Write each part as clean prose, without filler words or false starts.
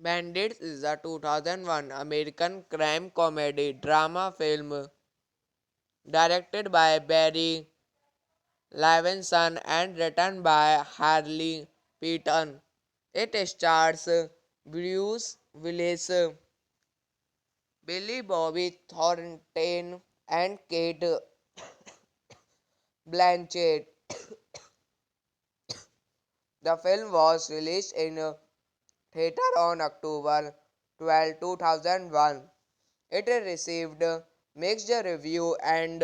Bandits is a 2001 American crime comedy drama film directed by Barry Levinson and written by Harley Peaton. It stars Bruce Willis, Billy Bobby Thornton, and Kate Blanchett. The film was released in theater on October 12, 2001. It received mixed review and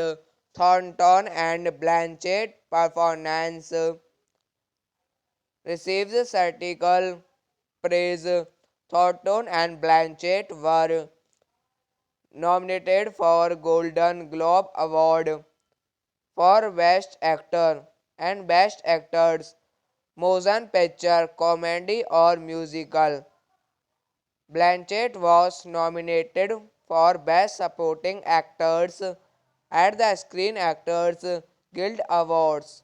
Thornton and Blanchett performance received critical praise. Thornton and Blanchett were nominated for Golden Globe Award for Best Actor and Best Actors, Motion Picture, Comedy or Musical. Blanchett was nominated for Best Supporting Actors at the Screen Actors Guild Awards.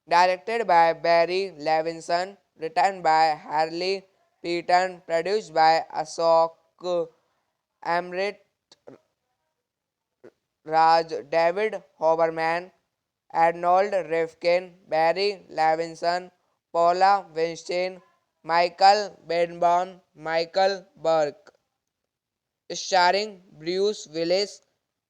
Directed by Barry Levinson, written by Harley Peaton, produced by Ashok Amrit Raj, David Hoberman, Arnold Rifkin, Barry Levinson, Paula Weinstein, Michael Benbon, Michael Burke. Starring Bruce Willis,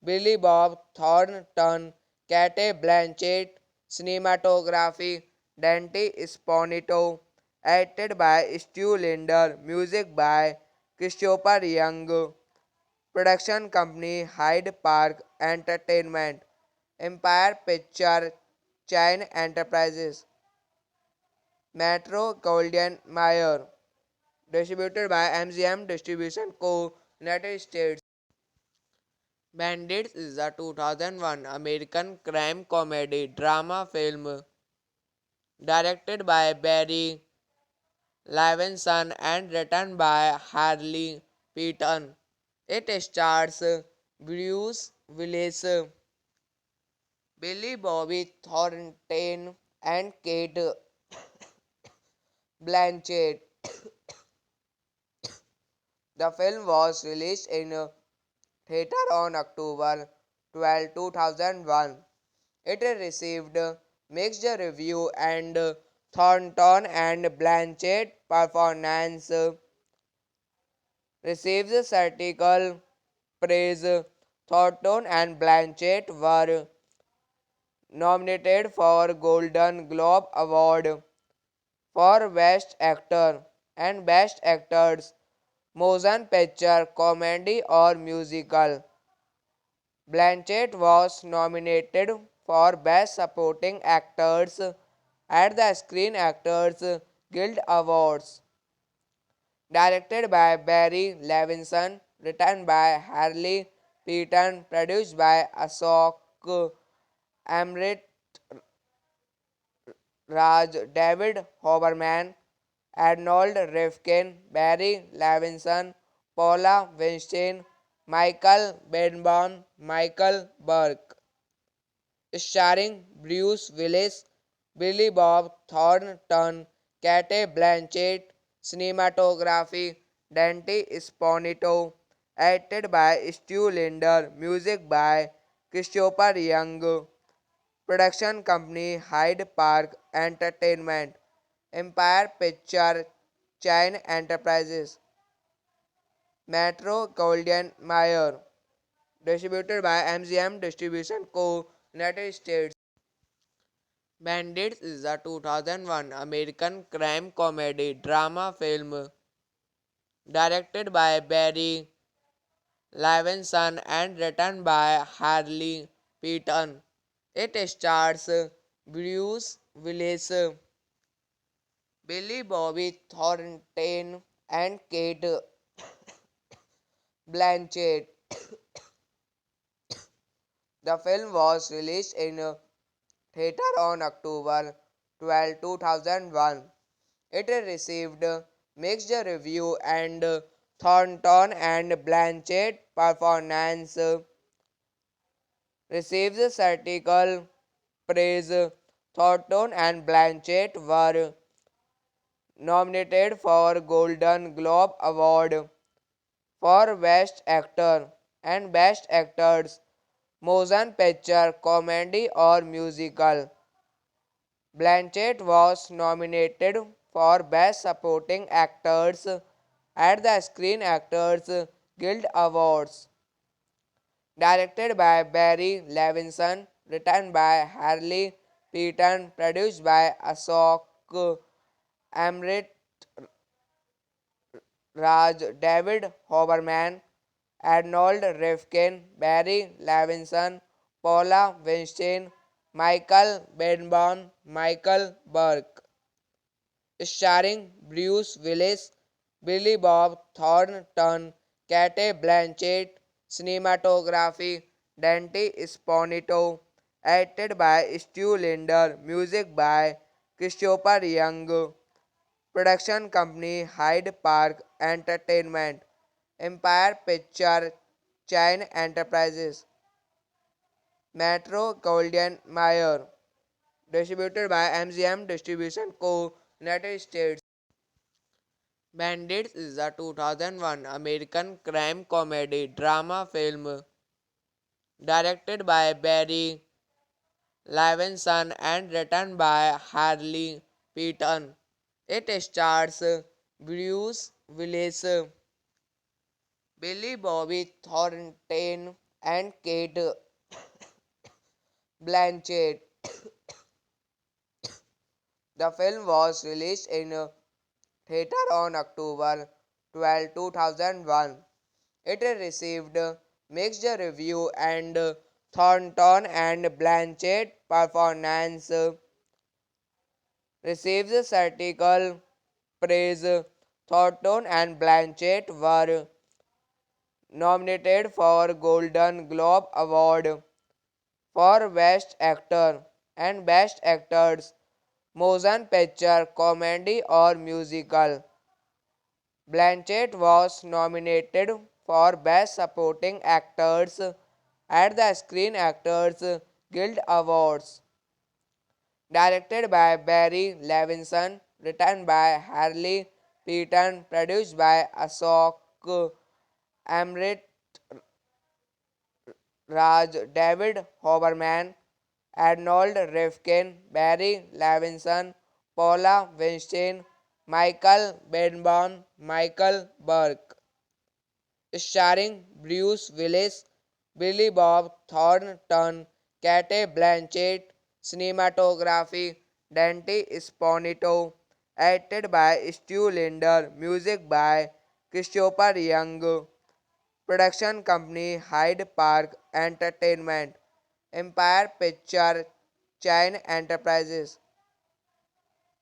Billy Bob Thornton, Kate Blanchett, cinematography Dante Sponito, edited by Stu Linder, music by Christopher Young, production company Hyde Park Entertainment, Empire Picture Chain Enterprises, Metro Goldwyn Mayer, distributed by MGM Distribution Co. United States. Bandits is a 2001 American crime comedy drama film directed by Barry Levinson and written by Harley Peaton. It stars Bruce Willis, Billy Bobby Thornton, and Kate Blanchett. The film was released in theater on October 12, 2001. It received mixed review and Thornton and Blanchett performance receives critical praise. Thornton and Blanchett were nominated for Golden Globe Award for Best Actor and Best Actors, Motion Picture, Comedy or Musical. Blanchett was nominated for Best Supporting Actors at the Screen Actors Guild Awards. Directed by Barry Levinson, written by Harley Peaton, produced by Ashok Amrit Raj, David Hoberman, Arnold Rifkin, Barry Levinson, Paula Weinstein, Michael Benbon, Michael Burke. Starring Bruce Willis, Billy Bob Thornton, Cate Blanchett, cinematography Dante Sponito, edited by Stu Linder, music by Christopher Young, production company Hyde Park Entertainment, Empire Picture Chain Enterprises, Metro Goldwyn Mayer, distributed by MGM Distribution Co. United States. Bandits is a 2001 American crime comedy drama film directed by Barry Levinson and written by Harley Peaton. It stars Bruce Willis, Billy Bobby Thornton, and Kate Blanchett. The film was released in theater on October 12, 2001. It received mixed review and Thornton and Blanchett performance receives critical praise. Thornton and Blanchett were nominated for Golden Globe Award for Best Actor and Best Actors, Motion Picture, Comedy or Musical. Blanchett was nominated for Best Supporting Actors at the Screen Actors Guild Awards. Directed by Barry Levinson, written by Harley Peaton, produced by Ashok Amrit Raj, David Hoberman, Arnold Rifkin, Barry Levinson, Paula Weinstein, Michael Benbon, Michael Burke. Starring Bruce Willis, Billy Bob Thornton, Cate Blanchett, cinematography Dante Sponito, edited by Stu Linder, music by Christopher Young, production company Hyde Park Entertainment, Empire Picture Chain Enterprises, Metro Goldwyn Mayer, distributed by MGM Distribution Co. United States. Bandits is a 2001 American crime comedy drama film directed by Barry Levinson and written by Harley Peaton. It stars Bruce Willis, Billy Bobby Thornton, and Kate Blanchett. The film was released in theater on October 12, 2001. It received mixed review and Thornton and Blanchett performance receives critical praise. Thornton and Blanchett were nominated for Golden Globe Award for Best Actor and Best Actors, Motion Picture, Comedy or Musical. Blanchett was nominated for Best Supporting Actors at the Screen Actors Guild Awards. Directed by Barry Levinson, written by Harley Peaton, produced by Ashok Amrit Raj, David Hoberman, Arnold Rifkin, Barry Levinson, Paula Weinstein, Michael Benbon, Michael Burke. starring Bruce Willis, Billy Bob Thornton, Cate Blanchett, cinematography, Dante Sponito, edited by Stu Linder, music by Christopher Young, production company Hyde Park Entertainment, Empire Picture Chain Enterprises,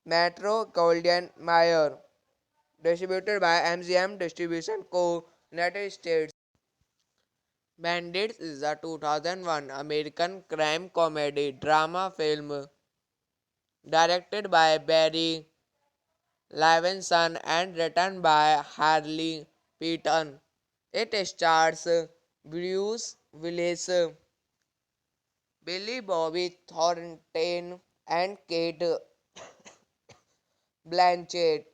Metro Goldwyn Mayer, distributed by MGM Distribution Co. United States. Bandits is a 2001 American crime comedy drama film directed by Barry Levinson and written by Harley Peaton. It stars Bruce Willis, Billy Bobby Thornton, and Kate Blanchett.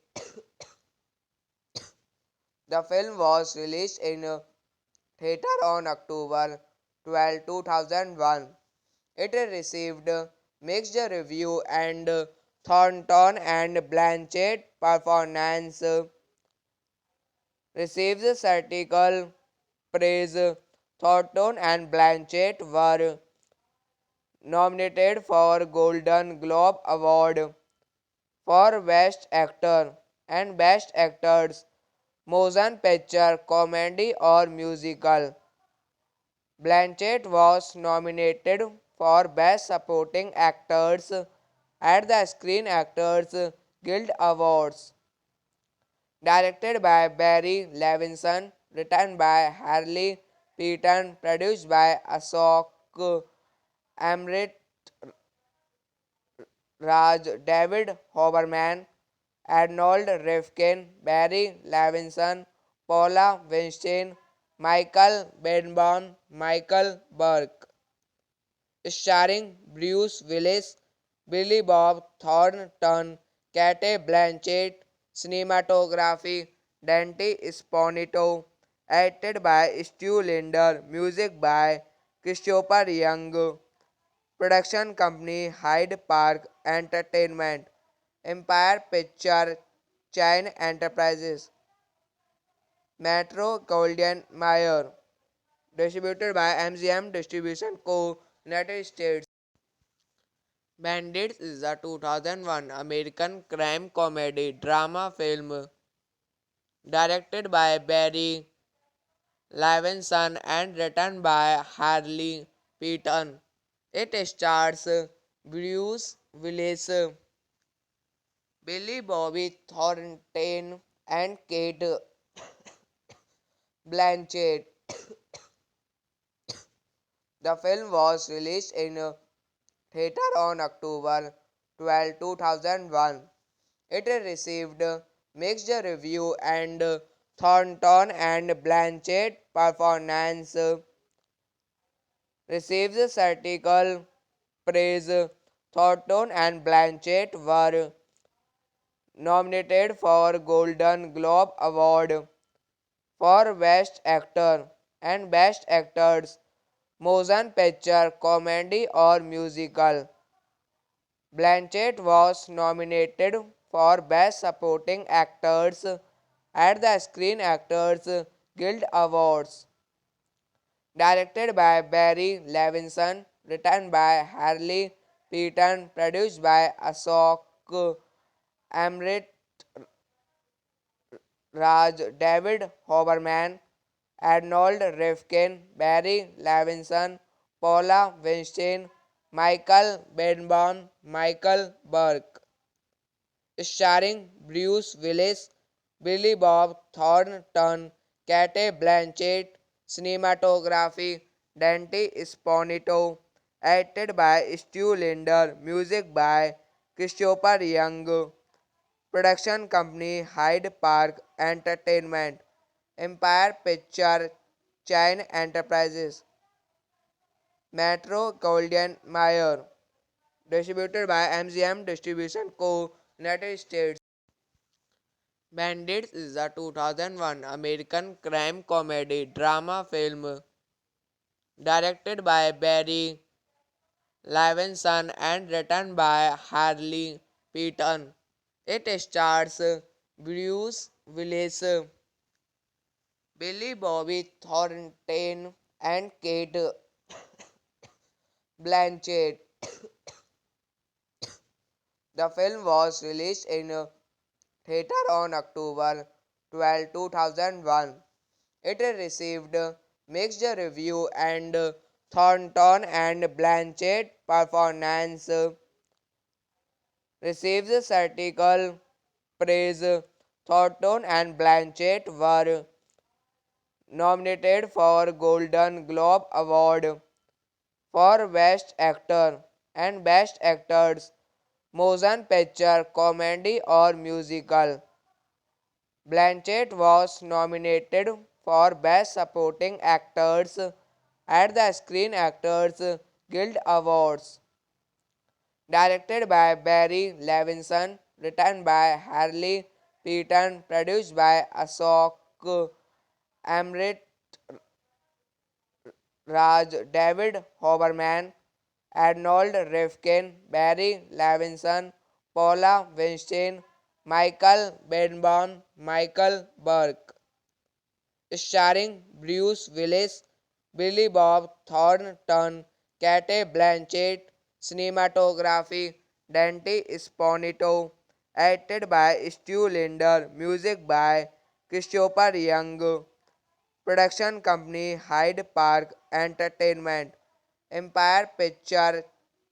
The film was released in theater on October 12, 2001. It received mixed review and Thornton and Blanchett performance received critical praise. Thornton and Blanchett were nominated for Golden Globe Award for Best Actor and Best Actors, Motion Picture, Comedy or Musical. Blanchett was nominated for Best Supporting Actors at the Screen Actors Guild Awards. Directed by Barry Levinson, written by Harley Peaton, produced by Ashok Amrit Raj, David Hoberman, Arnold Rifkin, Barry Levinson, Paula Weinstein, Michael Benbon, Michael Burke. Starring Bruce Willis, Billy Bob Thornton, Cate Blanchett, cinematography, Dante Sponito, edited by Stu Linder, music by Christopher Young, production company Hyde Park Entertainment, Empire Picture Chain Enterprises, Metro Goldwyn Mayer, distributed by MGM Distribution Co. United States. Bandits is a 2001 American crime comedy drama film directed by Barry Levinson and written by Harley Peaton. It stars Bruce Willis, Billy Bobby Thornton, and Kate Blanchett. The film was released in theater on October 12, 2001. It received mixed review and Thornton and Blanchett performance received critical praise. Thornton and Blanchett were nominated for Golden Globe Award for Best Actor and Best Actors, Motion Picture, Comedy or Musical. Blanchett was nominated for Best Supporting Actors at the Screen Actors Guild Awards. Directed by Barry Levinson, written by Harley Peaton, produced by Ashok Amrit Raj, David Hoberman, Arnold Rifkin, Barry Levinson, Paula Weinstein, Michael Benbon, Michael Burke. Starring Bruce Willis, Billy Bob Thornton, Cate Blanchett, cinematography, Dante Sponito, edited by Stu Linder, music by Christopher Young, production company Hyde Park Entertainment, Empire Picture Chain Enterprises, Metro Goldwyn Mayer, distributed by MGM Distribution Co. United States. Bandits is a 2001 American crime comedy drama film directed by Barry Levinson and written by Harley Peaton. It stars Bruce Willis, Billy Bobby Thornton and Kate Blanchett. The film was released in theater on October 12, 2001. It received mixed review and Thornton and Blanchett performance received critical praise. Thornton and Blanchett were nominated for Golden Globe Award for Best Actor and Best Actors, Motion Picture, Comedy or Musical. Blanchett was nominated for Best Supporting Actors at the Screen Actors Guild Awards. Directed by Barry Levinson, written by Harley Peaton, produced by Ashok Amrit Raj, David Hoberman, Arnold Rifkin, Barry Levinson, Paula Weinstein, Michael Benbon, Michael Burke. Starring Bruce Willis, Billy Bob Thornton, Kate Blanchett, cinematography Dante Sponito, edited by Stu Linder, music by Christopher Young, production company Hyde Park Entertainment, Empire Picture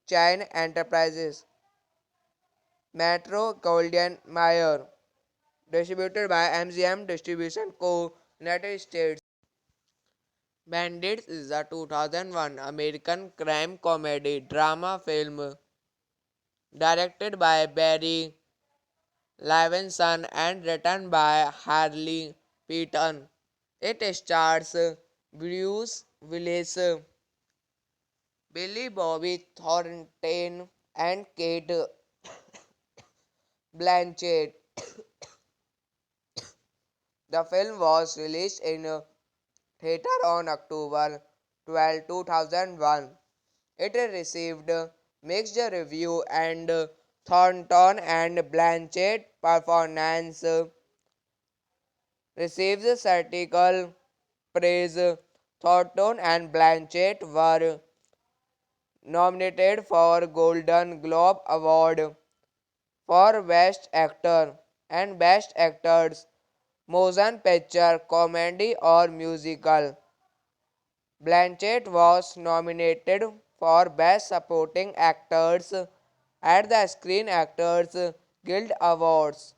Chain Enterprises, Metro Goldwyn Mayer, distributed by MGM Distribution Co. United States. Bandits is a 2001 American crime comedy drama film directed by Barry Levinson and written by Harley Peaton. It stars Bruce Willis, Billy Bobby Thornton, and Kate Blanchett. The film was released in theater on October 12, 2001. It received mixed review and Thornton and Blanchett performance received critical praise. Thornton and Blanchett were nominated for Golden Globe Award for Best Actor and Best Actors, Motion Picture, Comedy or Musical. Blanchett was nominated for Best Supporting Actors at the Screen Actors Guild Awards.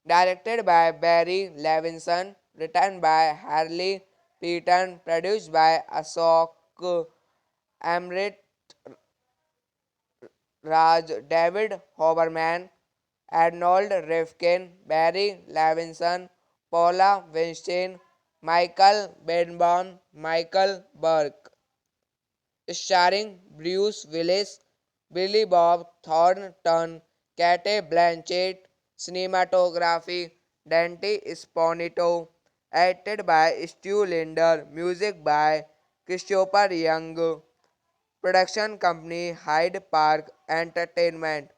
Directed by Barry Levinson, written by Harley Peaton, produced by Ashok Amrit Raj, David Hoberman, Arnold Rifkin, Barry Levinson, Paula Weinstein, Michael Benbon, Michael Burke. Starring Bruce Willis, Billy Bob Thornton, Kate Blanchett, cinematography Dante Sponito, edited by Stu Linder, music by Christopher Young, production company Hyde Park Entertainment,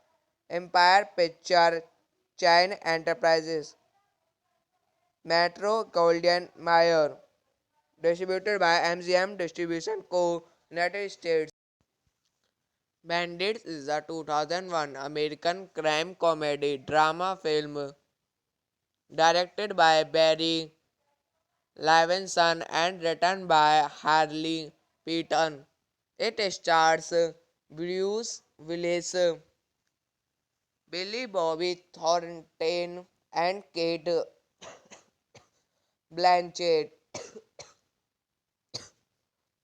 Empire Picture Chain Enterprises, Metro Goldwyn Mayer, distributed by MGM Distribution Co. United States. Bandits is a 2001 American crime comedy drama film directed by Barry Levinson and written by Harley Peaton. It stars Bruce Willis, Billy Bobby Thornton, and Kate Blanchett.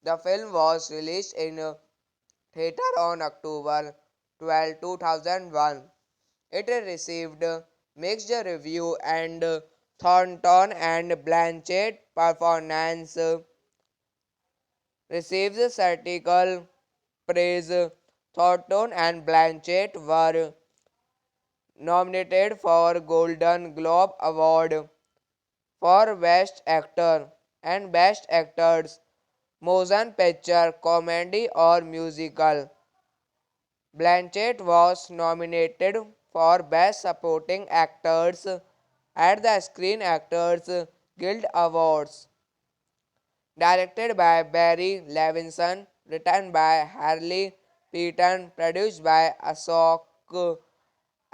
The film was released in theater on October 12, 2001. It received mixed review and Thornton and Blanchett performance received critical praise. Thornton and Blanchett were nominated for Golden Globe Award for Best Actor and Best Actors, Motion Picture, Comedy or Musical. Blanchett was nominated for Best Supporting Actors at the Screen Actors Guild Awards. Directed by Barry Levinson, written by Harley Peaton, produced by Ashok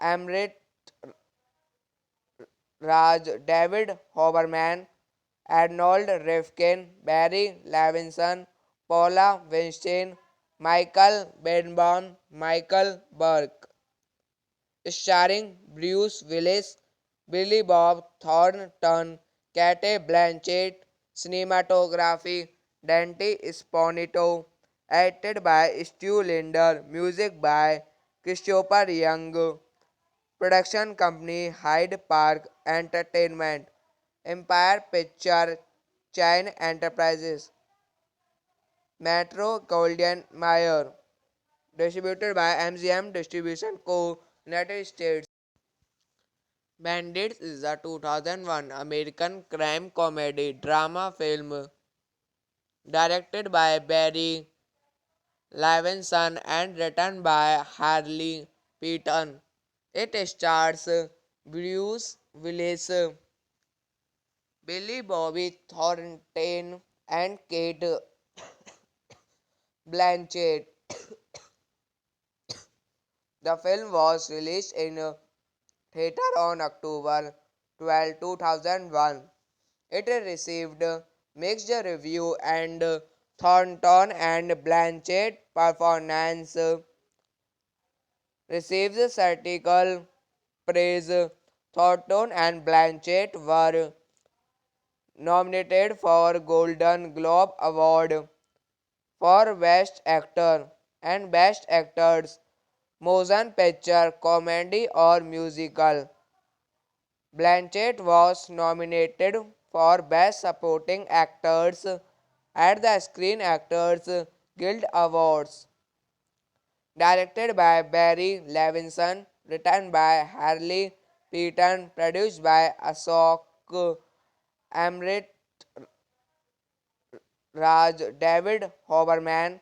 Amrit Raj, David Hoberman, Arnold Rifkin, Barry Levinson, Paula Weinstein, Michael Benbon, Michael Burke. Starring Bruce Willis, Billy Bob Thornton, Cate Blanchett, cinematography Dante Sponito, acted by Stu Linder, music by Christopher Young, production company Hyde Park Entertainment, Empire Picture Chain Enterprises, Metro Goldwyn Mayer, distributed by MGM Distribution Co. United States. Bandits is a 2001 American crime comedy drama film directed by Barry Levinson and written by Harley Peaton. It stars Bruce Willis, Billy Bobby Thornton, and Kate Blanchett. The film was released in theater on October 12, 2001. It received mixed review and Thornton and Blanchett performance received critical praise. Thornton and Blanchett were nominated for Golden Globe Award for Best Actor and Best Actors, Motion Picture, Comedy or Musical. Blanchett was nominated for Best Supporting Actors at the Screen Actors Guild Awards. Directed by Barry Levinson, written by Harley Peaton, produced by Ashok Amrit Raj, David Hoberman,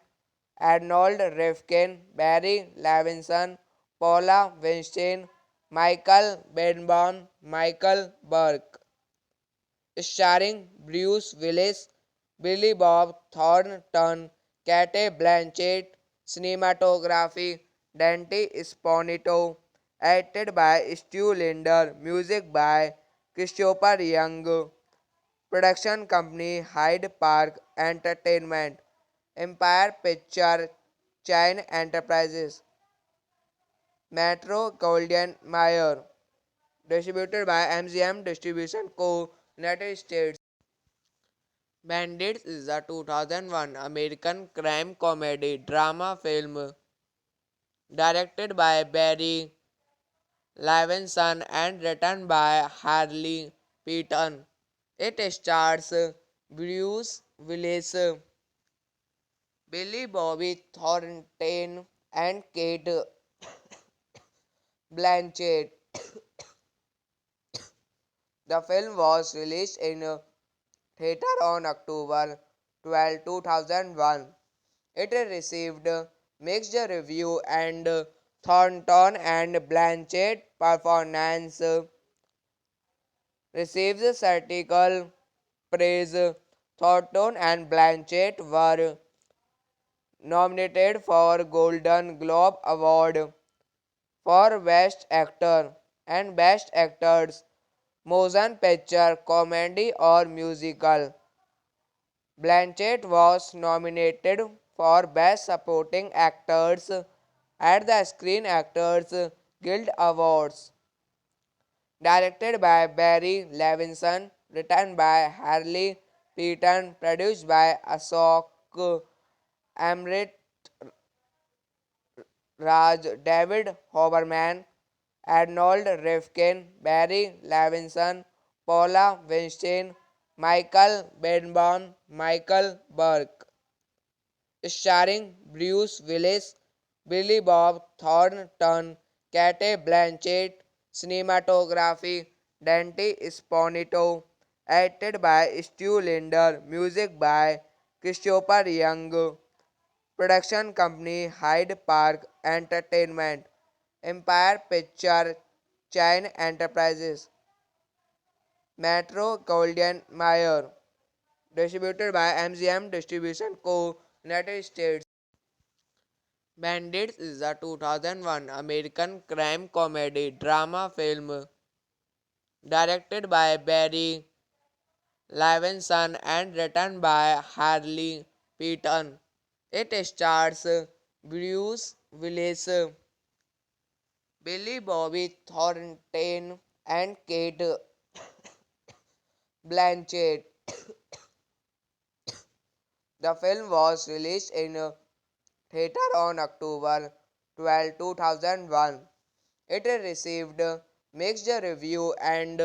Arnold Rifkin, Barry Levinson, Paula Weinstein, Michael Benbon, Michael Burke. Starring Bruce Willis, Billy Bob Thornton, Cate Blanchett, cinematography Dante Sponito, acted by Stu Linder, music by Christopher Young, production company Hyde Park Entertainment, Empire Picture Chain Enterprises, Metro Goldwyn Mayer, distributed by MGM Distribution Co. United States. Bandits is a 2001 American crime comedy drama film directed by Barry Levinson and written by Harley Peaton. It stars Bruce Willis, Billy Bobby Thornton, and Kate Blanchett. The film was released in theater on October 12, 2001. It received mixed review and Thornton and Blanchett performance received critical praise. Thornton and Blanchett were nominated for Golden Globe Award for Best Actor and Best Actors, Motion Picture, Comedy or Musical. Blanchett was nominated for Best Supporting Actors at the Screen Actors Guild Awards. Directed by Barry Levinson, written by Harley Peaton, produced by Ashok Amrit Raj, David Hoberman, Arnold Rifkin, Barry Levinson, Paula Weinstein, Michael Benbon, Michael Burke. Starring Bruce Willis, Billy Bob Thornton, Cate Blanchett, cinematography Dante Sponito, acted by Stu Linder, music by Christopher Young, production company Hyde Park Entertainment, Empire Picture Chain Enterprises, Metro Goldwyn Mayer, distributed by MGM Distribution Co., United States. Bandits is a 2001 American crime comedy drama film directed by Barry Levinson and written by Harley Peaton. It stars Bruce Willis, Billy Bobby Thornton, and Kate Blanchett. The film was released in theater on October 12, 2001. It received mixed review and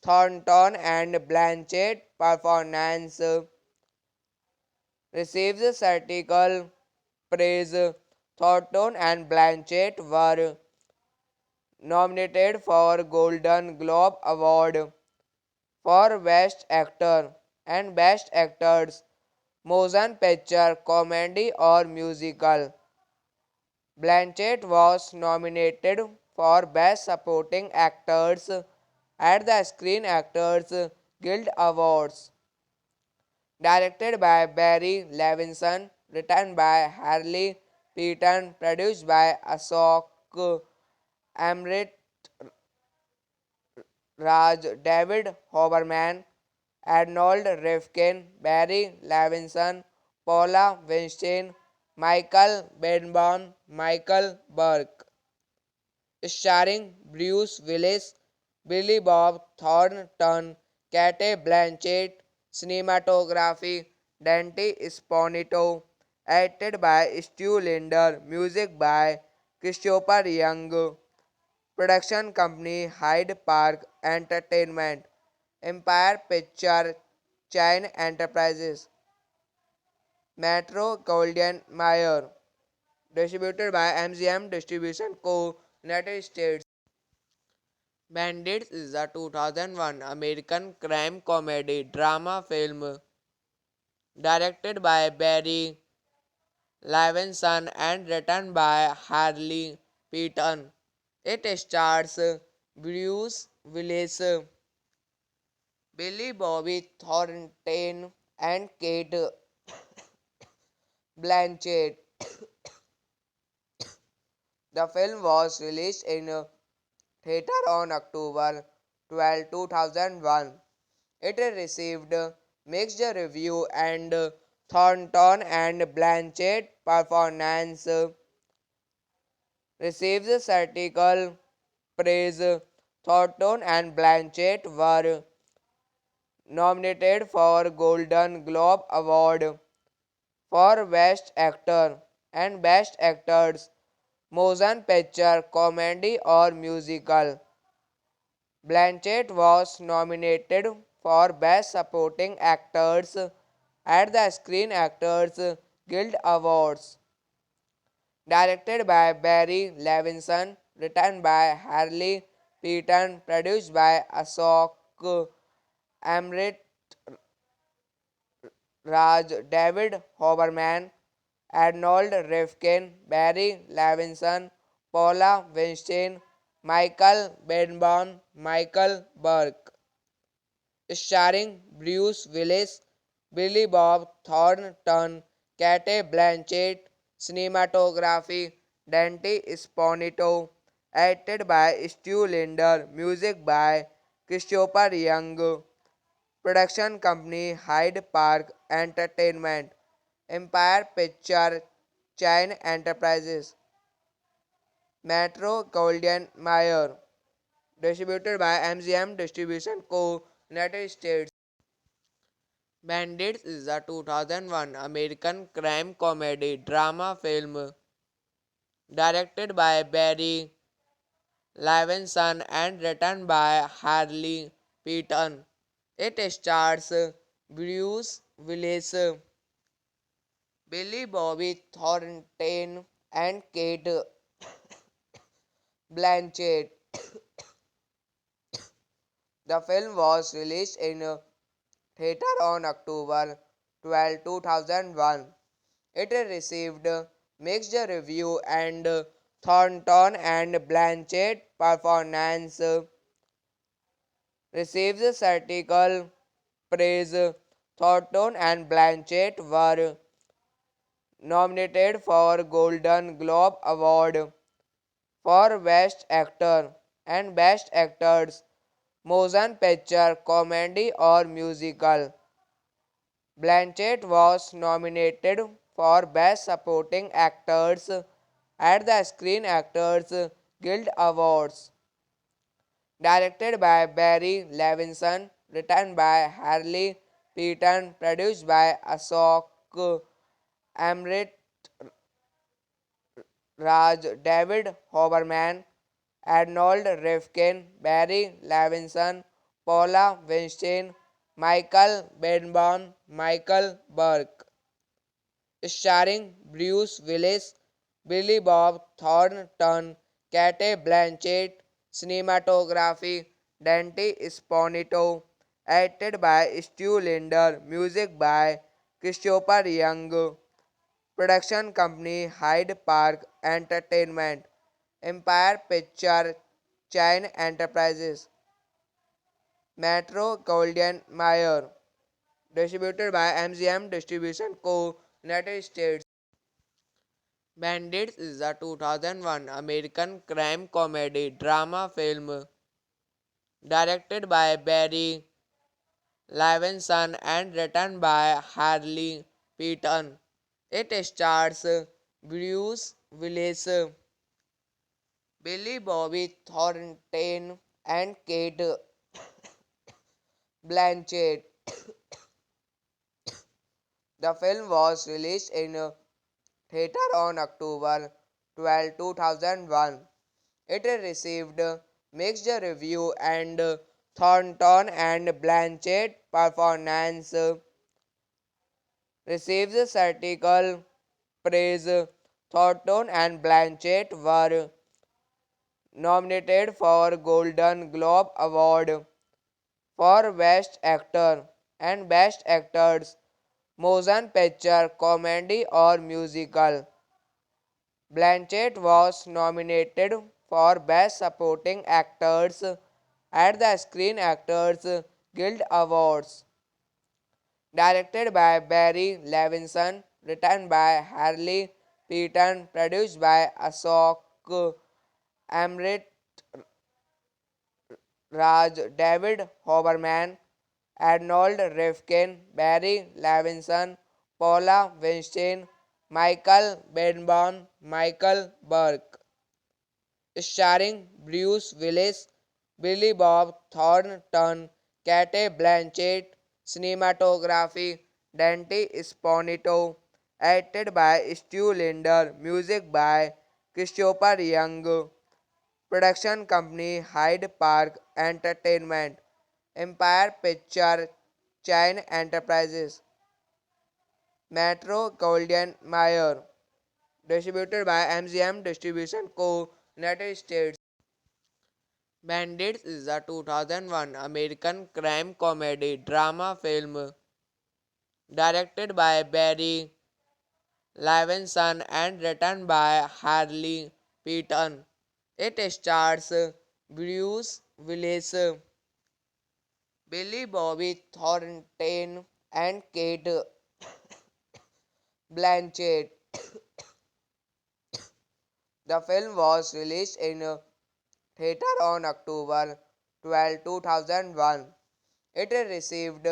Thornton and Blanchett performance received critical praise. Thornton and Blanchett were nominated for Golden Globe Award for Best Actor and Best Actors, Motion Picture, Comedy or Musical. Blanchett was nominated for Best Supporting Actors at the Screen Actors Guild Awards. Directed by Barry Levinson, written by Harley Peaton, produced by Ashok Amrit Raj, David Hoberman, Arnold Rifkin, Barry Levinson, Paula Weinstein, Michael Benbon, Michael Burke. Starring Bruce Willis, Billy Bob Thornton, Kate Blanchett, cinematography Dante Sponito, edited by Stu Linder, music by Christopher Young, production company Hyde Park Entertainment, Empire Picture Chain Enterprises, Metro Goldwyn Mayer, distributed by MGM Distribution Co., United States. Bandits is a 2001 American crime comedy drama film directed by Barry Levinson and written by Harley Peaton. It stars Bruce Willis, Billy Bobby Thornton, and Kate Blanchett. The film was released in theater on October 12, 2001. It received mixed review and Thornton and Blanchett performance received critical praise. Thornton and Blanchett were nominated for Golden Globe Award for Best Actor and Best Actors, Motion Picture, Comedy or Musical. Blanchett was nominated for Best Supporting Actors at the Screen Actors Guild Awards. Directed by Barry Levinson, written by Harley Peaton, produced by Ashok Amrit Raj, David Hoberman, Arnold Rifkin, Barry Levinson, Paula Weinstein, Michael Benbon, Michael Burke. Starring Bruce Willis, Billy Bob Thornton, Kate Blanchett, cinematography Dante Sponito, edited by Stu Linder, music by Christopher Young, production company Hyde Park Entertainment, Empire Picture Chain Enterprises, Metro Goldwyn Mayer, distributed by MGM Distribution Co., United States. Bandits is a 2001 American crime comedy drama film directed by Barry Levinson and written by Harley Peaton. It stars Bruce Willis, Billy Bobby Thornton, and Kate Blanchett. The film was released in theater on October 12, 2001. It received mixed review and Thornton and Blanchett performance receives critical praise. Thornton and Blanchett were nominated for Golden Globe Award for Best Actor and Best Actors, Motion Picture, Comedy or Musical. Blanchett was nominated for Best Supporting Actors at the Screen Actors Guild Awards. Directed by Barry Levinson, written by Harley Peaton, produced by Ashok Amrit Raj, David Hoberman, Arnold Rifkin, Barry Levinson, Paula Weinstein, Michael Benbon, Michael Burke. Starring Bruce Willis, Billy Bob Thornton, Kate Blanchett, cinematography Dante Sponito, edited by Stu Linder, music by Christopher Young, production company Hyde Park Entertainment, Empire Picture Chain Enterprises, Metro Goldwyn Mayer, distributed by MGM Distribution Co. United States. Bandits is a 2001 American crime comedy drama film directed by Barry Levinson and written by Harley Peaton. It stars Bruce Willis, Billy Bobby Thornton, and Kate Blanchett. The film was released in theater on October 12, 2001. It received mixed review and Thornton and Blanchett performance receives critical praise. Thornton and Blanchett were nominated for Golden Globe Award for Best Actor and Best Actors, Motion Picture, Comedy or Musical. Blanchett was nominated for Best Supporting Actors at the Screen Actors Guild Awards. Directed by Barry Levinson, written by Harley Peaton, produced by Ashok Amrit Raj, David Hoberman, Arnold Rifkin, Barry Levinson, Paula Weinstein, Michael Benbon, Michael Burke. Starring Bruce Willis, Billy Bob Thornton, Kate Blanchett, cinematography Dante Sponito, edited by Stu Linder, music by Christopher Young, production company Hyde Park Entertainment, Empire Picture Chain Enterprises, Metro Goldwyn Mayer, distributed by MGM Distribution Co. United States. Bandits is a 2001 American crime comedy drama film directed by Barry Levinson and written by Harley Peaton. It stars Bruce Willis, Billy Bobby Thornton, and Kate Blanchett. The film was released in theater on October 12, 2001. It received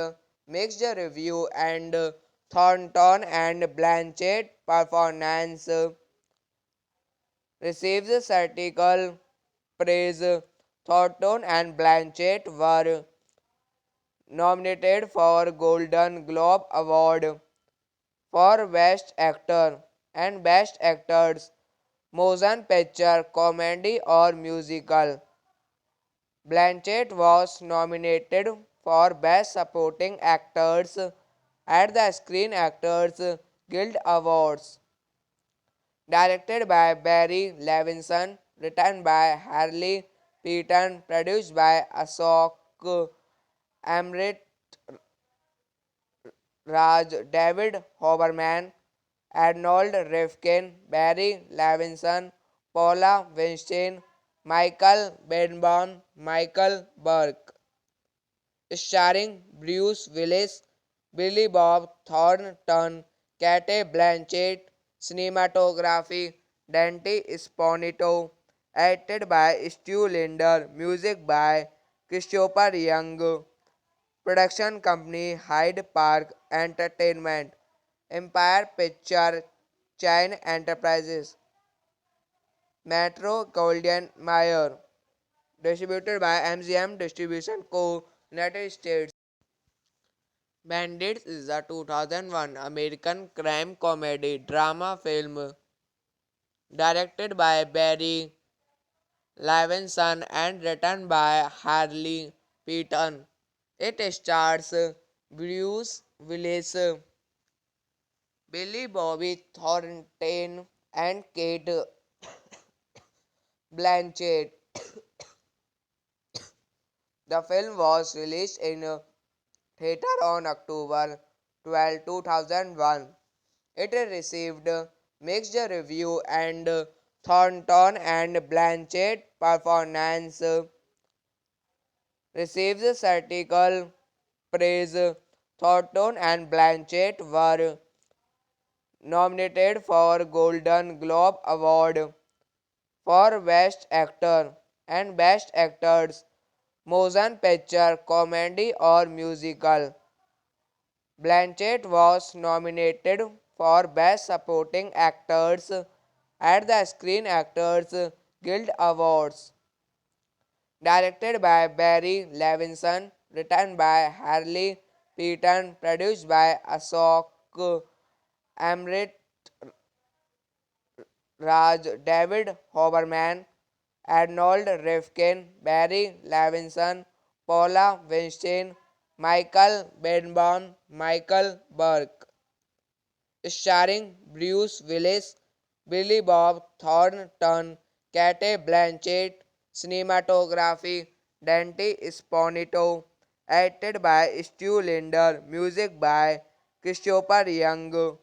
mixed review and Thornton and Blanchett performance receives critical praise. Thornton and Blanchett were nominated for Golden Globe Award for Best Actor and Best Actors, Motion Picture, Comedy or Musical. Blanchett was nominated for Best Supporting Actors at the Screen Actors Guild Awards. Directed by Barry Levinson, written by Harley Peaton, produced by Ashok Amrit Raj, David Hoberman, Arnold Rifkin, Barry Levinson, Paula Weinstein, Michael Benbon, Michael Burke. starring Bruce Willis, Billy Bob Thornton, Cate Blanchett, cinematography, Dante Sponito, acted by Stu Linder, music by Christopher Young, production company Hyde Park Entertainment, Empire Picture Chain Enterprises, Metro Goldwyn Mayer, distributed by MGM Distribution Co. United States. Bandits is a 2001 American crime comedy drama film directed by Barry Levinson and written by Harley Peaton. It stars Bruce Willis, Billy Bobby Thornton, and Kate Blanchett. The film was released in theater on October 12, 2001. It received mixed review and Thornton and Blanchett performance received critical praise. Thornton and Blanchett were nominated for Golden Globe Award for Best Actor and Best Actors, Motion Picture, Comedy or Musical. Blanchett was nominated for Best Supporting Actors at the Screen Actors Guild Awards. Directed by Barry Levinson, written by Harley Peaton, produced by Ashok Amrit Raj, David Hoberman, Arnold Rifkin, Barry Levinson, Paula Weinstein, Michael Benbon, Michael Burke. Starring Bruce Willis, Billy Bob Thornton, Cate Blanchett, cinematography, Dante Sponito, acted by Stu Linder, music by Christopher Young,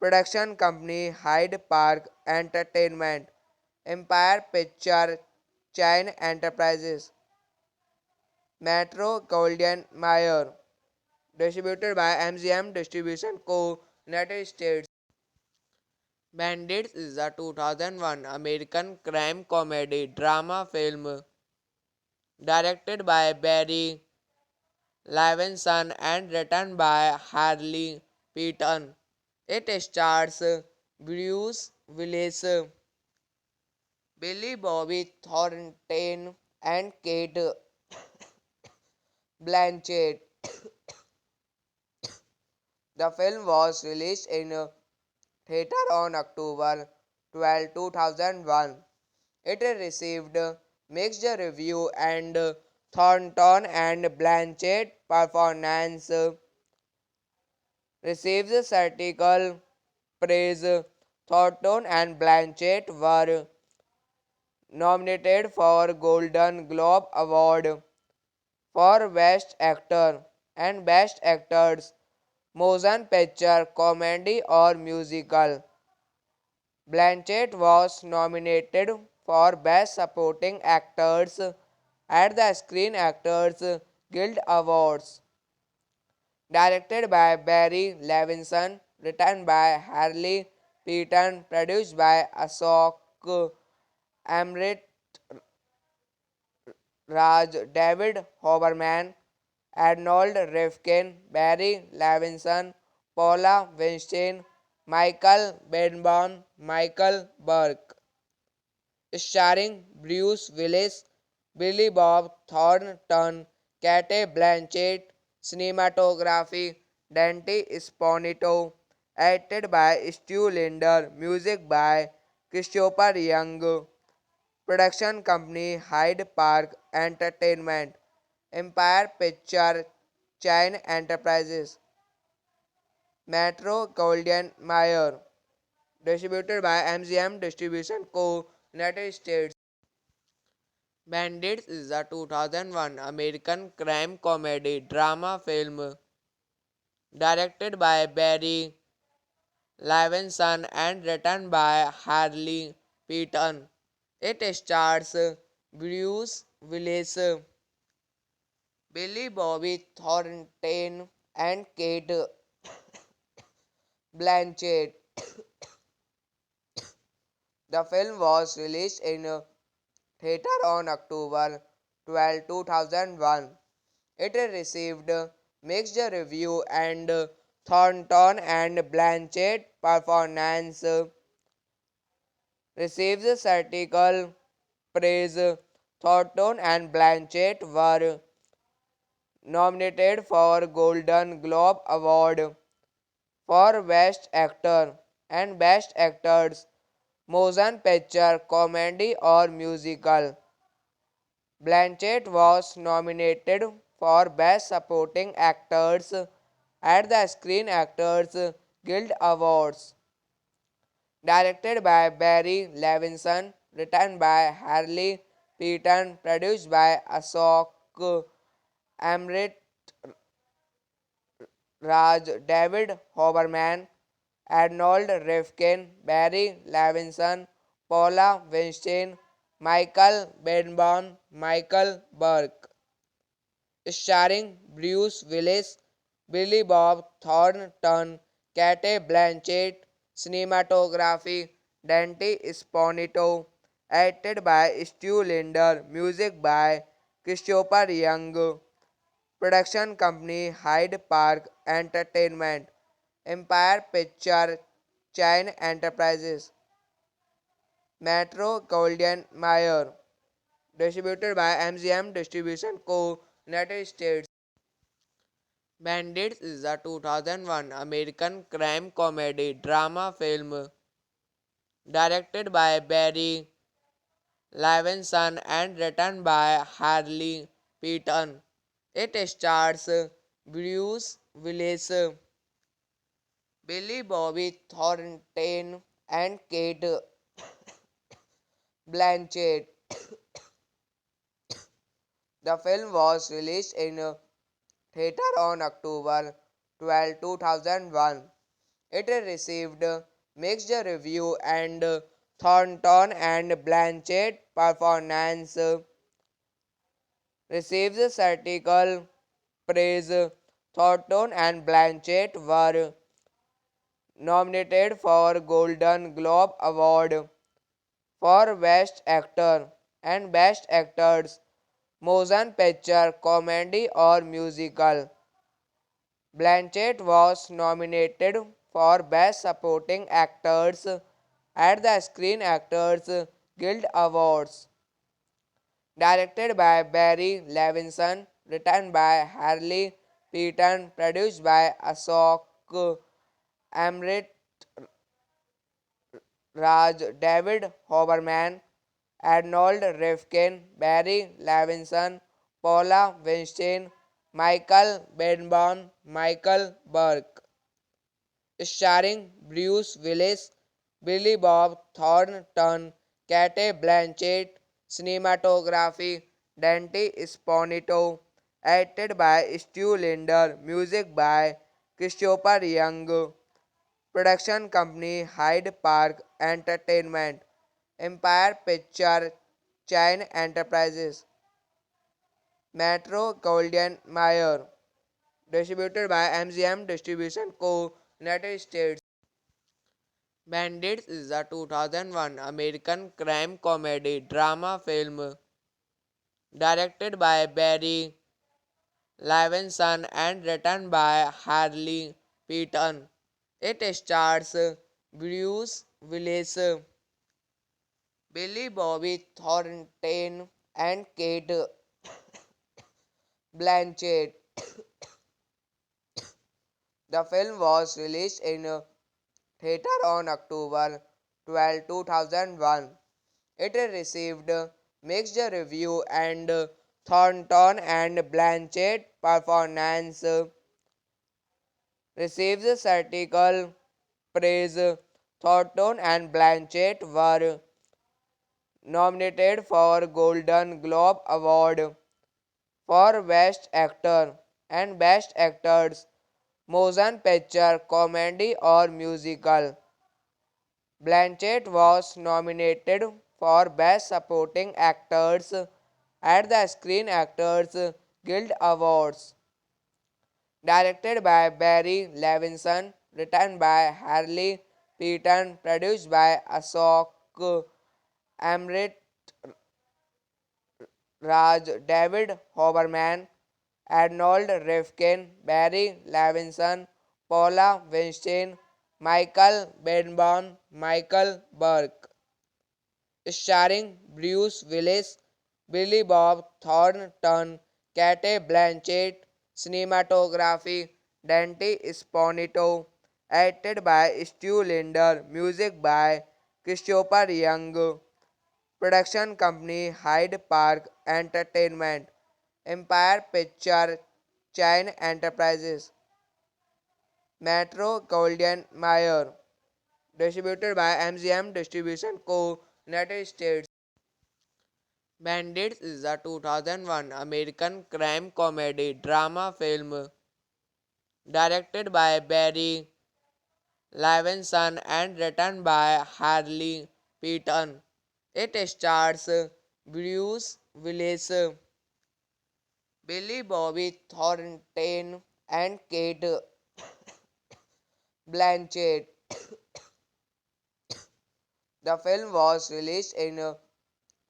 production company Hyde Park Entertainment, Empire Picture Chain Enterprises, Metro Goldwyn Mayer, distributed by MGM Distribution Co. United States. Bandits is a 2001 American crime comedy drama film directed by Barry Levinson and written by Harley Peaton. It stars Bruce Willis, Billy Bobby Thornton, and Kate Blanchett. The film was released in theater on October 12, 2001. It received mixed review and Thornton and Blanchett performance received critical praise. Thornton and Blanchett were nominated for Golden Globe Award for Best Actor and Best Actors, Motion Picture, Comedy or Musical. Blanchett was nominated for Best Supporting Actors at the Screen Actors Guild Awards. Directed by Barry Levinson, written by Harley Peaton, produced by Ashok Amrit Raj, David Hoberman, Arnold Rifkin, Barry Levinson, Paula Weinstein, Michael Benbon, Michael Burke. Starring Bruce Willis, Billy Bob Thornton, Cate Blanchett, cinematography, Dante Sponito, acted by Stu Linder, music by Christopher Young, production company Hyde Park Entertainment, Empire Picture Chain Enterprises, Metro Goldwyn Mayer, distributed by MGM Distribution Co. United States. Bandits is a 2001 American crime comedy drama film directed by Barry Levinson and written by Harley Peaton. It stars Bruce Willis, Billy Bobby Thornton and Kate Blanchett. The film was released in theater on October 12, 2001. It received mixed review and Thornton and Blanchett performance receives critical praise. Thornton and Blanchett were nominated for Golden Globe Award for Best Actor and Best Actors, Motion Picture, Comedy or Musical. Blanchett was nominated for Best Supporting Actors at the Screen Actors Guild Awards. Directed by Barry Levinson, written by Harley Peaton, produced by Ashok Amrit Raj, David Hoberman, Arnold Rifkin, Barry Levinson, Paula Weinstein, Michael Benbon, Michael Burke. Starring Bruce Willis, Billy Bob Thornton, Cate Blanchett, cinematography Dante Sponito, edited by Stu Linder, music by Christopher Young, production company Hyde Park Entertainment, Empire Picture Chain Enterprises, Metro Goldwyn Mayer, distributed by MGM Distribution Co. United States. Bandits is a 2001 American crime comedy drama film directed by Barry Levinson and written by Harley Peaton. It stars Bruce Willis, Billy Bobby Thornton, and Kate Blanchett. The film was released in theater on October 12, 2001. It received mixed review and Thornton and Blanchett performance receives critical praise. Thornton and Blanchett were nominated for Golden Globe Award for Best Actor and Best Actors, Motion Picture, Comedy or Musical. Blanchett was nominated for Best Supporting Actors at the Screen Actors Guild Awards. Directed by Barry Levinson, written by Harley Peaton, produced by Ashok Amrit Raj, David Hoberman, Arnold Rifkin, Barry Levinson, Paula Weinstein, Michael Benbon, Michael Burke. Starring Bruce Willis, Billy Bob Thornton, Cate Blanchett, cinematography Dante Sponito, edited by Stu Linder, music by Christopher Young, production company Hyde Park Entertainment, Empire Picture Chain Enterprises, Metro Goldwyn Mayer, distributed by MGM Distribution Co. United States. Bandits is a 2001 American crime comedy drama film directed by Barry Levinson and written by Harley Peaton. It stars Bruce Willis, Billy Bobby Thornton, and Kate Blanchett. The film was released in theater on October 12, 2001. It received mixed review and Thornton and Blanchett performance receives critical praise. Thornton and Blanchett were nominated for Golden Globe Award for Best Actor and Best Actors, Motion Picture, Comedy or Musical. Blanchett was nominated for Best Supporting Actors at the Screen Actors Guild Awards. Directed by Barry Levinson, written by Harley Peaton, produced by Ashok Amrit Raj, David Hoberman, Arnold Rifkin, Barry Levinson, Paula Weinstein, Michael Benbon, Michael Burke. Starring Bruce Willis, Billy Bob Thornton, Cate Blanchett, cinematography Dante Sponito, edited by Stu Linder, music by Christopher Young, production company Hyde Park Entertainment, Empire Picture Chain Enterprises, Metro Goldwyn Mayer, distributed by MGM Distribution Co. United States. Bandits is a 2001 American crime comedy drama film directed by Barry Levinson and written by Harley Peaton. It stars Bruce Willis, Billy Bobby Thornton, and Kate Blanchett. The film was released in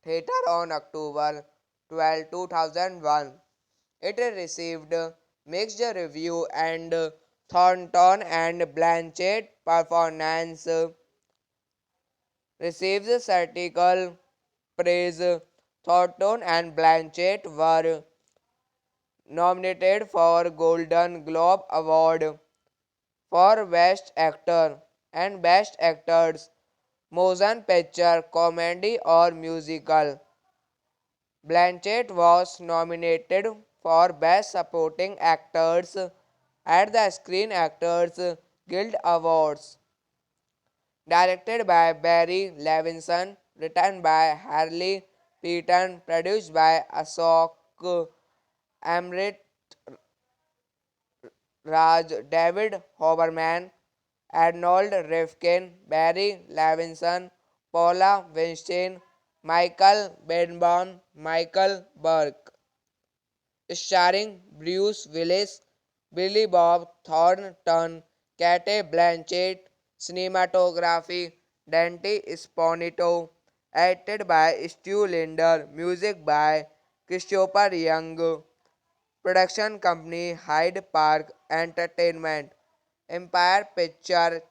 theater on October 12, 2001. It received mixed review and Thornton and Blanchett performance received critical praise. Thornton and Blanchett were nominated for Golden Globe Award for Best Actor and Best Actors, Motion Picture, Comedy or Musical. Blanchett was nominated for Best Supporting Actors at the Screen Actors Guild Awards. Directed by Barry Levinson, written by Harley Peaton, produced by Ashok Amrit Raj, David Hoberman, Arnold Rifkin, Barry Levinson, Paula Weinstein, Michael Benbon, Michael Burke. Starring Bruce Willis, Billy Bob Thornton, Cate Blanchett, cinematography Dante Sponito, edited by Stu Linder, music by Christopher Young, production company Hyde Park Entertainment, Empire Picture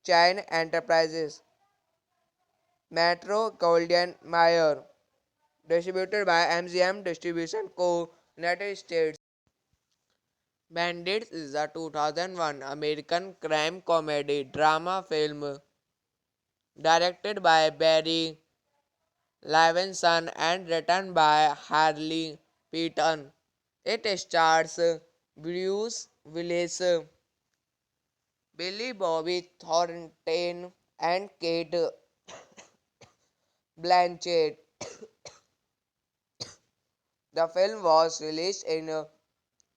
Chain Enterprises, Metro Goldwyn Mayer, distributed by MGM Distribution Co. United States. Bandits is a 2001 American crime comedy drama film directed by Barry Levinson and written by Harley Peaton. It stars Bruce Willis, Billy Bobby Thornton, and Kate Blanchett. The film was released in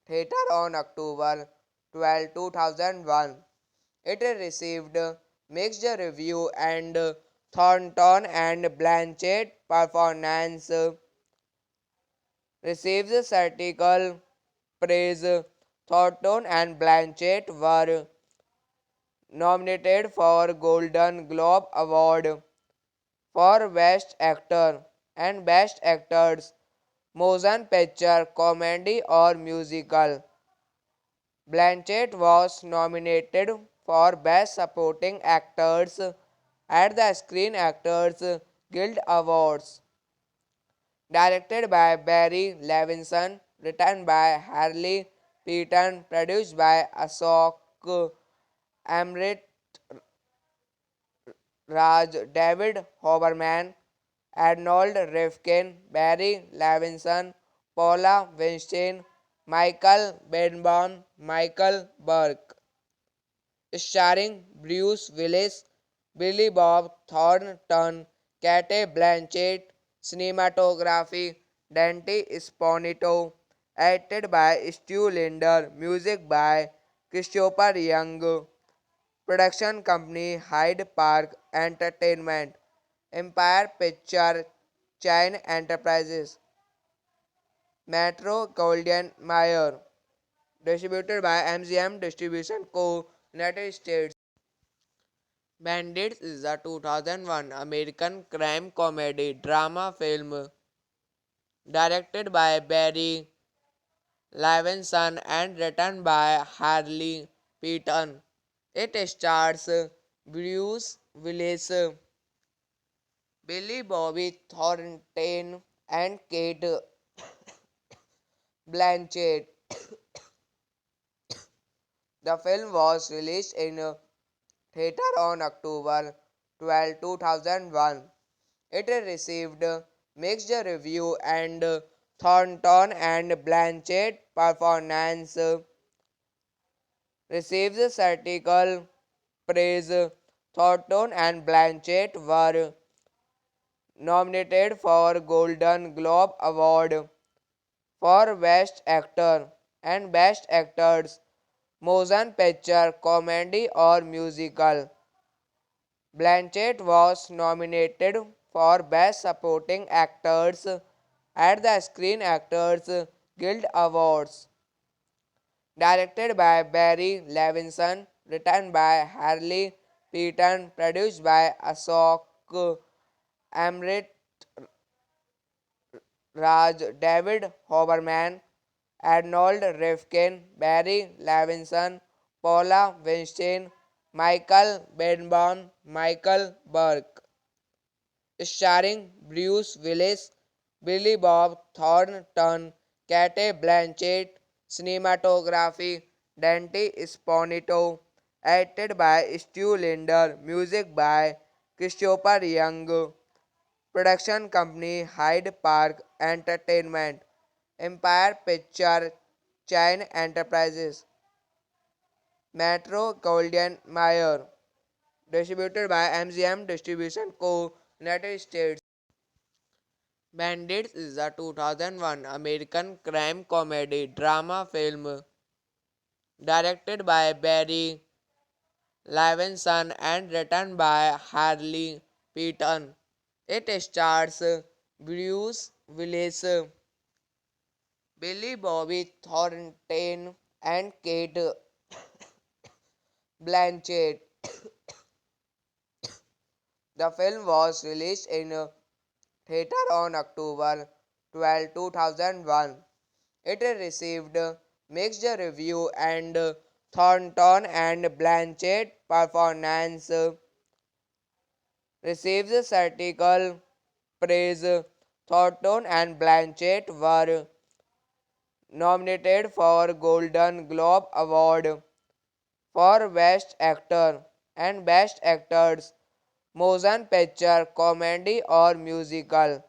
theater on October 12, 2001. It received mixed review and Thornton and Blanchett performance received critical praise. Thornton and Blanchett were nominated for Golden Globe Award for Best Actor and Best Actors, Motion Picture, Comedy or Musical. Blanchett was nominated for Best Supporting Actors at the Screen Actors Guild Awards. Directed by Barry Levinson, written by Harley Peaton, produced by Ashok Amrit Raj, David Hoberman, Arnold Rifkin, Barry Levinson, Paula Weinstein, Michael Benbon, Michael Burke. Starring Bruce Willis, Billy Bob Thornton, Cate Blanchett, cinematography Dante Sponito, edited by Stu Linder, music by Christopher Young, production company Hyde Park Entertainment, Empire Picture Chain Enterprises. Metro Goldwyn Mayer, distributed by MGM Distribution Co., United States. Bandits is a 2001 American crime comedy drama film directed by Barry Levinson and written by Harley Peaton. It stars Bruce Willis, Billy Bobby Thornton, and Kate Blanchett. The film was released in theater on October 12, 2001. It received mixed review and Thornton and Blanchett performance received critical praise. Thornton and Blanchett were nominated for Golden Globe Award for Best Actor and Best Actors, Motion Picture, Comedy or Musical. Blanchett was nominated for Best Supporting Actors at the Screen Actors Guild Awards. Directed by Barry Levinson, written by Harley Peaton, produced by Ashok Amrit Raj, David Hoberman, Arnold Rifkin, Barry Levinson, Paula Weinstein, Michael Benbon, Michael Burke. Starring Bruce Willis, Billy Bob Thornton, Kate Blanchett, cinematography Dante Sponito, edited by Stu Linder, music by Christopher Young, production company Hyde Park Entertainment, Empire Picture Chain Enterprises, Metro Goldwyn Mayer, distributed by MGM Distribution Co., United States. Bandits is a 2001 American crime comedy drama film directed by Barry Levinson and written by Harley Peaton. It stars Bruce Willis, Billy Bobby Thornton, and Kate Blanchett. The film was released in theater on October 12, 2001. It received mixed review and Thornton and Blanchett performance received critical praise. Thornton and Blanchett were nominated for Golden Globe Award for Best Actor and Best Actors, Motion Picture, Comedy or Musical.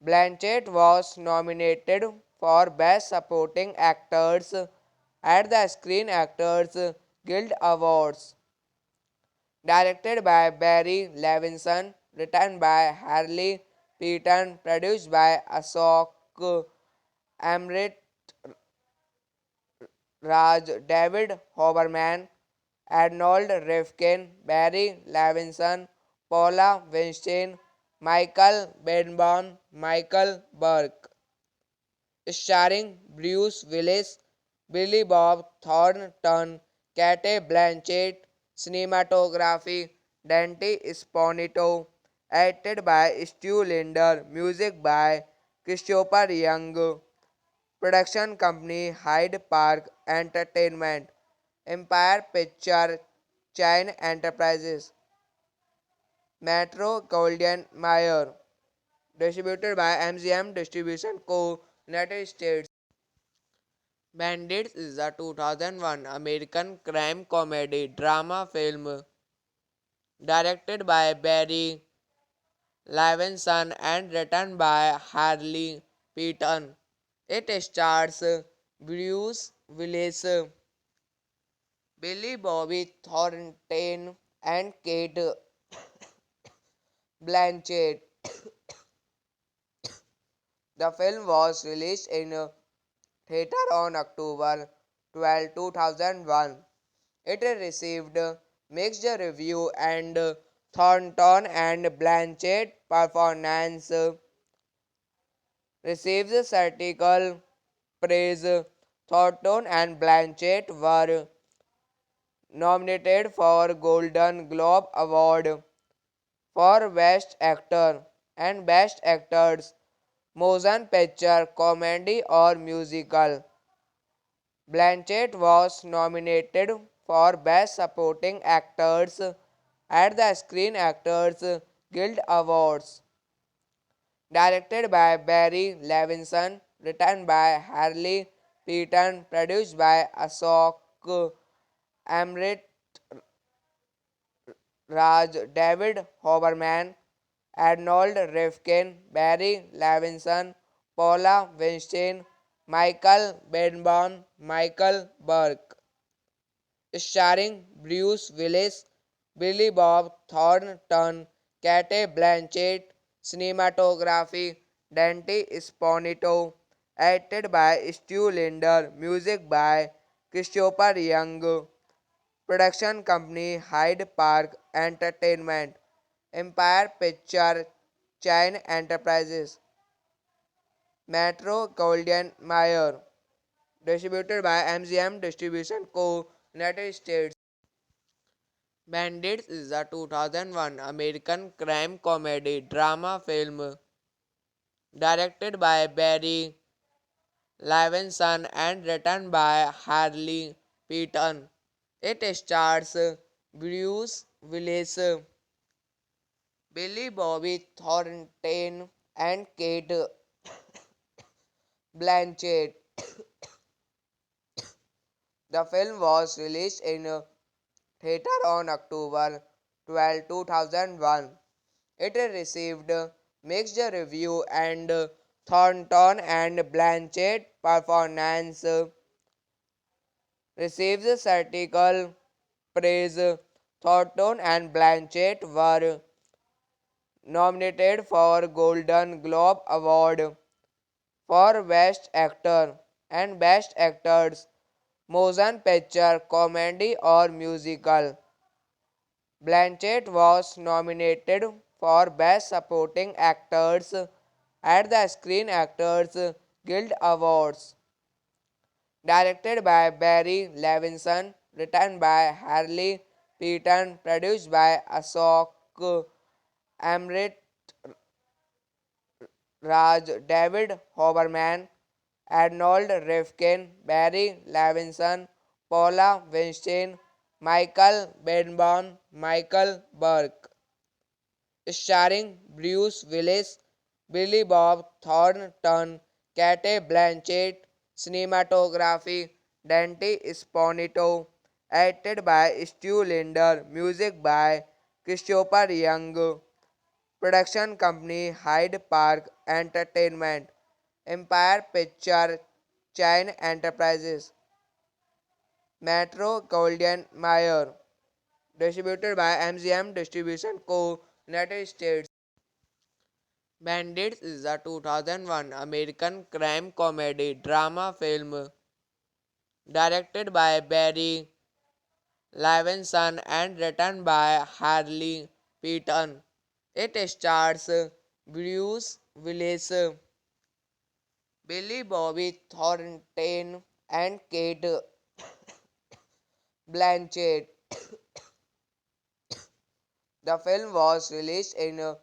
Blanchett was nominated for Best Supporting Actors at the Screen Actors Guild Awards. Directed by Barry Levinson, written by Harley Peaton, produced by Ashok Amrit Raj, David Hoberman, Arnold Rifkin, Barry Levinson, Paula Weinstein, Michael Benbon, Michael Burke. Starring Bruce Willis, Billy Bob Thornton, Kate Blanchett, cinematography Dante Sponito, edited by Stu Linder, music by Christopher Young, production company Hyde Park Entertainment, Empire Picture Chain Enterprises, Metro Goldwyn Mayer, distributed by MGM Distribution Co., United States. Bandits is a 2001 American crime comedy drama film directed by Barry Levinson and written by Harley Peaton. It stars Bruce Willis, Billy Bobby Thornton, and Kate Blanchett. The film was released in theater on October 12, 2001. It received mixed review and Thornton and Blanchett performance receives critical praise. Thornton and Blanchett were nominated for Golden Globe Award for Best Actor and Best Actors, Motion Picture, Comedy or Musical. Blanchett was nominated for Best Supporting Actors at the Screen Actors Guild Awards. Directed by Barry Levinson, written by Harley Peaton, produced by Ashok Amrit Raj, David Hoberman, Arnold Rifkin, Barry Levinson, Paula Weinstein, Michael Benbon, Michael Burke. Starring Bruce Willis, Billy Bob Thornton, Cate Blanchett, cinematography Dante Sponito, acted by Stu Linder, music by Christopher Young, production company Hyde Park Entertainment, Empire Picture Chain Enterprises, Metro Goldwyn Mayer, distributed by MGM Distribution Co. United States. Bandits is a 2001 American crime comedy drama film directed by Barry Levinson and written by Harley Peaton. It stars Bruce Willis, Billy Bobby Thornton, and Kate Blanchett. The film was released in theater on October 12, 2001. It received mixed review and Thornton and Blanchett performance receives critical praise. Thornton and Blanchett were nominated for Golden Globe Award for Best Actor and Best Actors, Motion Picture, Comedy or Musical. Blanchett was nominated for Best Supporting Actors at the Screen Actors Guild Awards. Directed by Barry Levinson, written by Harley Peaton, produced by Ashok Amrit Raj, David Hoberman, Arnold Rifkin, Barry Levinson, Paula Weinstein, Michael Benbon, Michael Burke. Starring Bruce Willis, Billy Bob Thornton, Cate Blanchett, cinematography Dante Sponito, acted by Stu Linder, music by Christopher Young, production company Hyde Park Entertainment, Empire Picture Chain Enterprises, Metro Goldwyn Mayer, distributed by MGM Distribution Co. United States. Bandits is a 2001 American crime comedy drama film directed by Barry Levinson and written by Harley Peaton. It stars Bruce Willis, Billy Bobby Thornton, and Kate Blanchett. The film was released in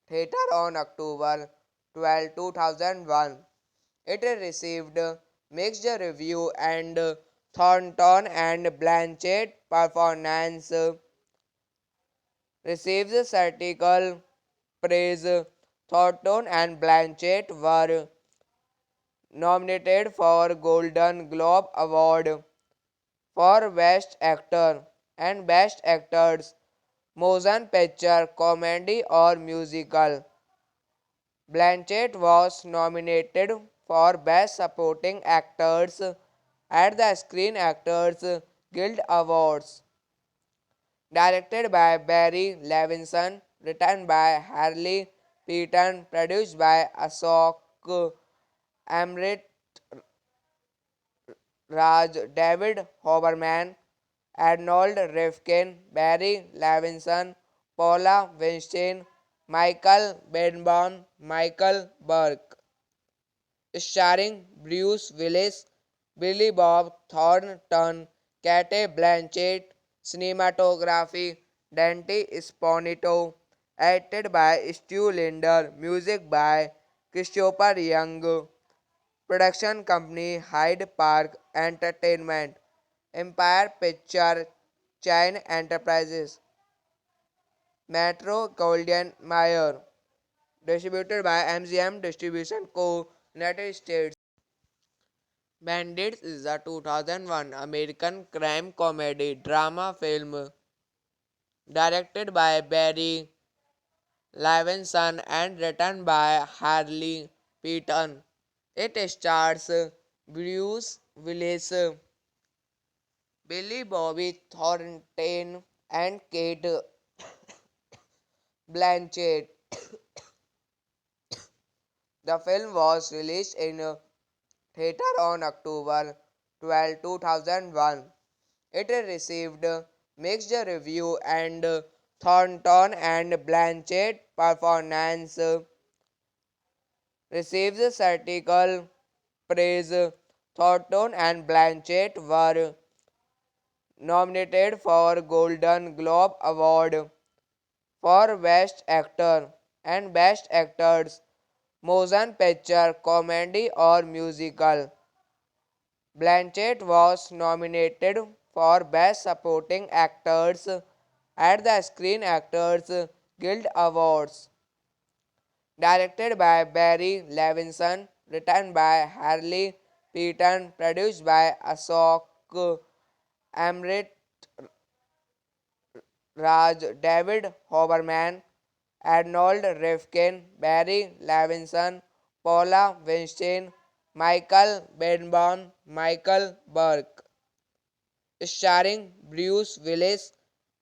theater on October 12, 2001. It received mixed review and Thornton and Blanchett performance receives critical praise. Thornton and Blanchett were nominated for Golden Globe Award for Best Actor and Best Actors, Motion Picture, Comedy or Musical. Blanchett was nominated for Best Supporting Actors at the Screen Actors Guild Awards. Directed by Barry Levinson, written by Harley Peaton, produced by Ashok Amrit Raj, David Hoberman, Arnold Rifkin, Barry Levinson, Paula Weinstein, Michael Benbon, Michael Burke. starring Bruce Willis, Billy Bob Thornton, Cate Blanchett, cinematography, Dante Sponito, edited by Stu Linder, music by Christopher Young, production company Hyde Park Entertainment, Empire Picture Chain Enterprises, Metro Goldwyn Mayer, distributed by MGM Distribution Co. United States. Bandits is a 2001 American crime comedy drama film directed by Barry Levinson and written by Harley Peaton. It stars Bruce Willis, Billy Bobby Thornton, and Kate Blanchett. The film was released in theater on October 12, 2001. It received mixed review and Thornton and Blanchett performance received critical praise. Thornton and Blanchett were nominated for Golden Globe Award for Best Actor and Best Actors, Motion Picture, Comedy or Musical. Blanchett was nominated for Best Supporting Actors at the Screen Actors Guild Awards. Directed by Barry Levinson, written by Harley Peaton, produced by Ashok Amrit Raj, David Hoberman, Arnold Rifkin, Barry Levinson, Paula Weinstein, Michael Benbon, Michael Burke. Starring Bruce Willis,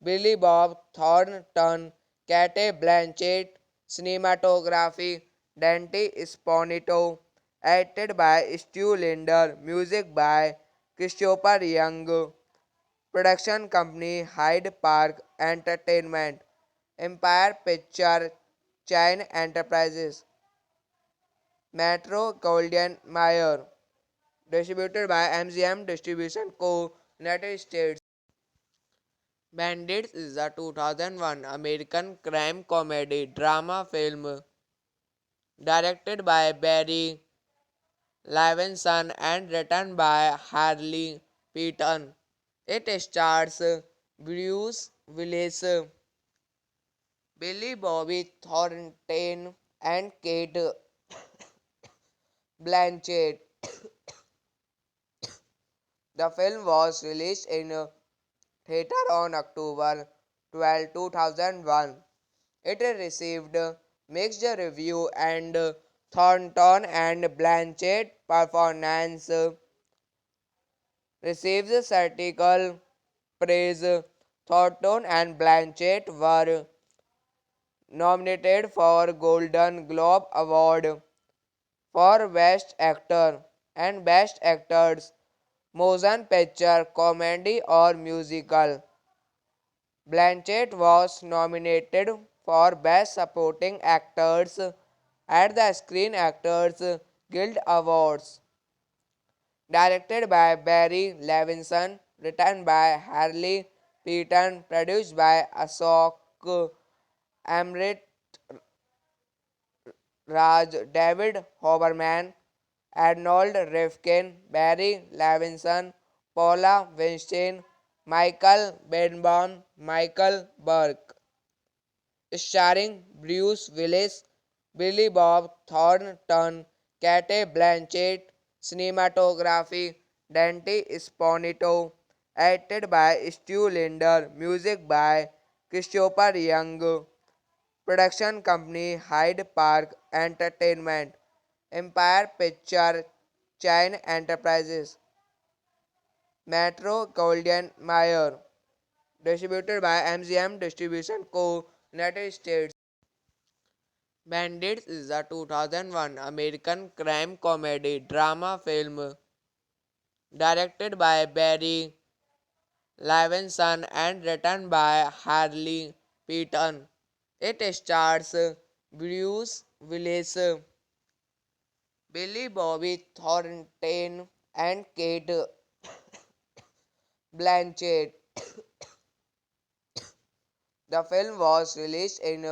Billy Bob Thornton, Cate Blanchett, cinematography, Dante Sponito, edited by Stu Linder, music by Christopher Young, production company Hyde Park Entertainment, Empire Picture Chain Enterprises, Metro Goldwyn Mayer, distributed by MGM Distribution Co. United States. Bandits is a 2001 American crime comedy drama film directed by Barry Levinson and written by Harley Peaton. It stars Bruce Willis, Billy Bobby Thornton, and Kate Blanchett. The film was released in theater on October 12, 2001. It received mixed review and Thornton and Blanchett performance received critical praise. Thornton and Blanchett were nominated for Golden Globe Award for Best Actor and Best Actors, Motion Picture, Comedy or Musical. Blanchett was nominated for Best Supporting Actors at the Screen Actors Guild Awards. Directed by Barry Levinson, written by Harley Peaton, produced by Ashok Amrit Raj, David Hoberman, Arnold Rifkin, Barry Levinson, Paula Weinstein, Michael Benbon, Michael Burke. Starring Bruce Willis, Billy Bob Thornton, Cate Blanchett, cinematography, Dante Sponito, edited by Stu Linder, music by Christopher Young, production company Hyde Park Entertainment, Empire Picture Chain Enterprises, Metro Goldwyn Mayer, distributed by MGM Distribution Co. United States. Bandits is a 2001 American crime comedy drama film directed by Barry Levinson and written by Harley Peaton. It stars Bruce Willis, Billy Bobby Thornton and Kate Blanchett. The film was released in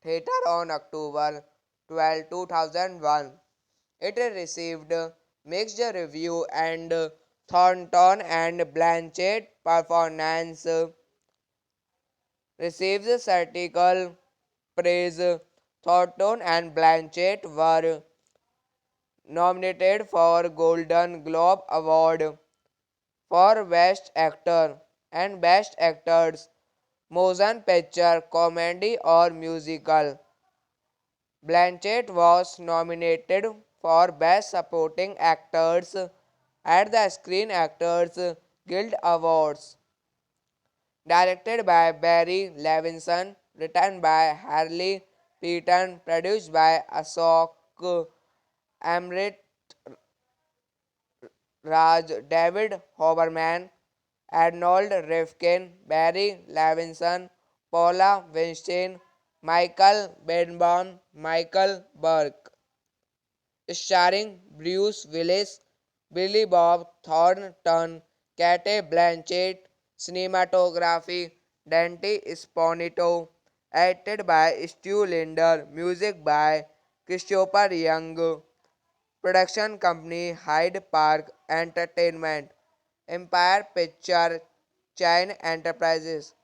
theater on October 12, 2001. It received mixed review and Thornton and Blanchett performance received critical praise. Thornton and Blanchett were nominated for Golden Globe Award for Best Actor and Best Actors, Motion Picture, Comedy or Musical. Blanchett was nominated for Best Supporting Actors at the Screen Actors Guild Awards. Directed by Barry Levinson, written by Harley Peaton, produced by Ashok Amrit Raj, David Hoberman, Arnold Rifkin, Barry Levinson, Paula Weinstein, Michael Benbon, Michael Burke. Starring Bruce Willis, Billy Bob Thornton, Kate Blanchett, cinematography Dante Sponito, edited by Stu Linder, music by Christopher Young, production company Hyde Park Entertainment, Empire Picture Chain Enterprises,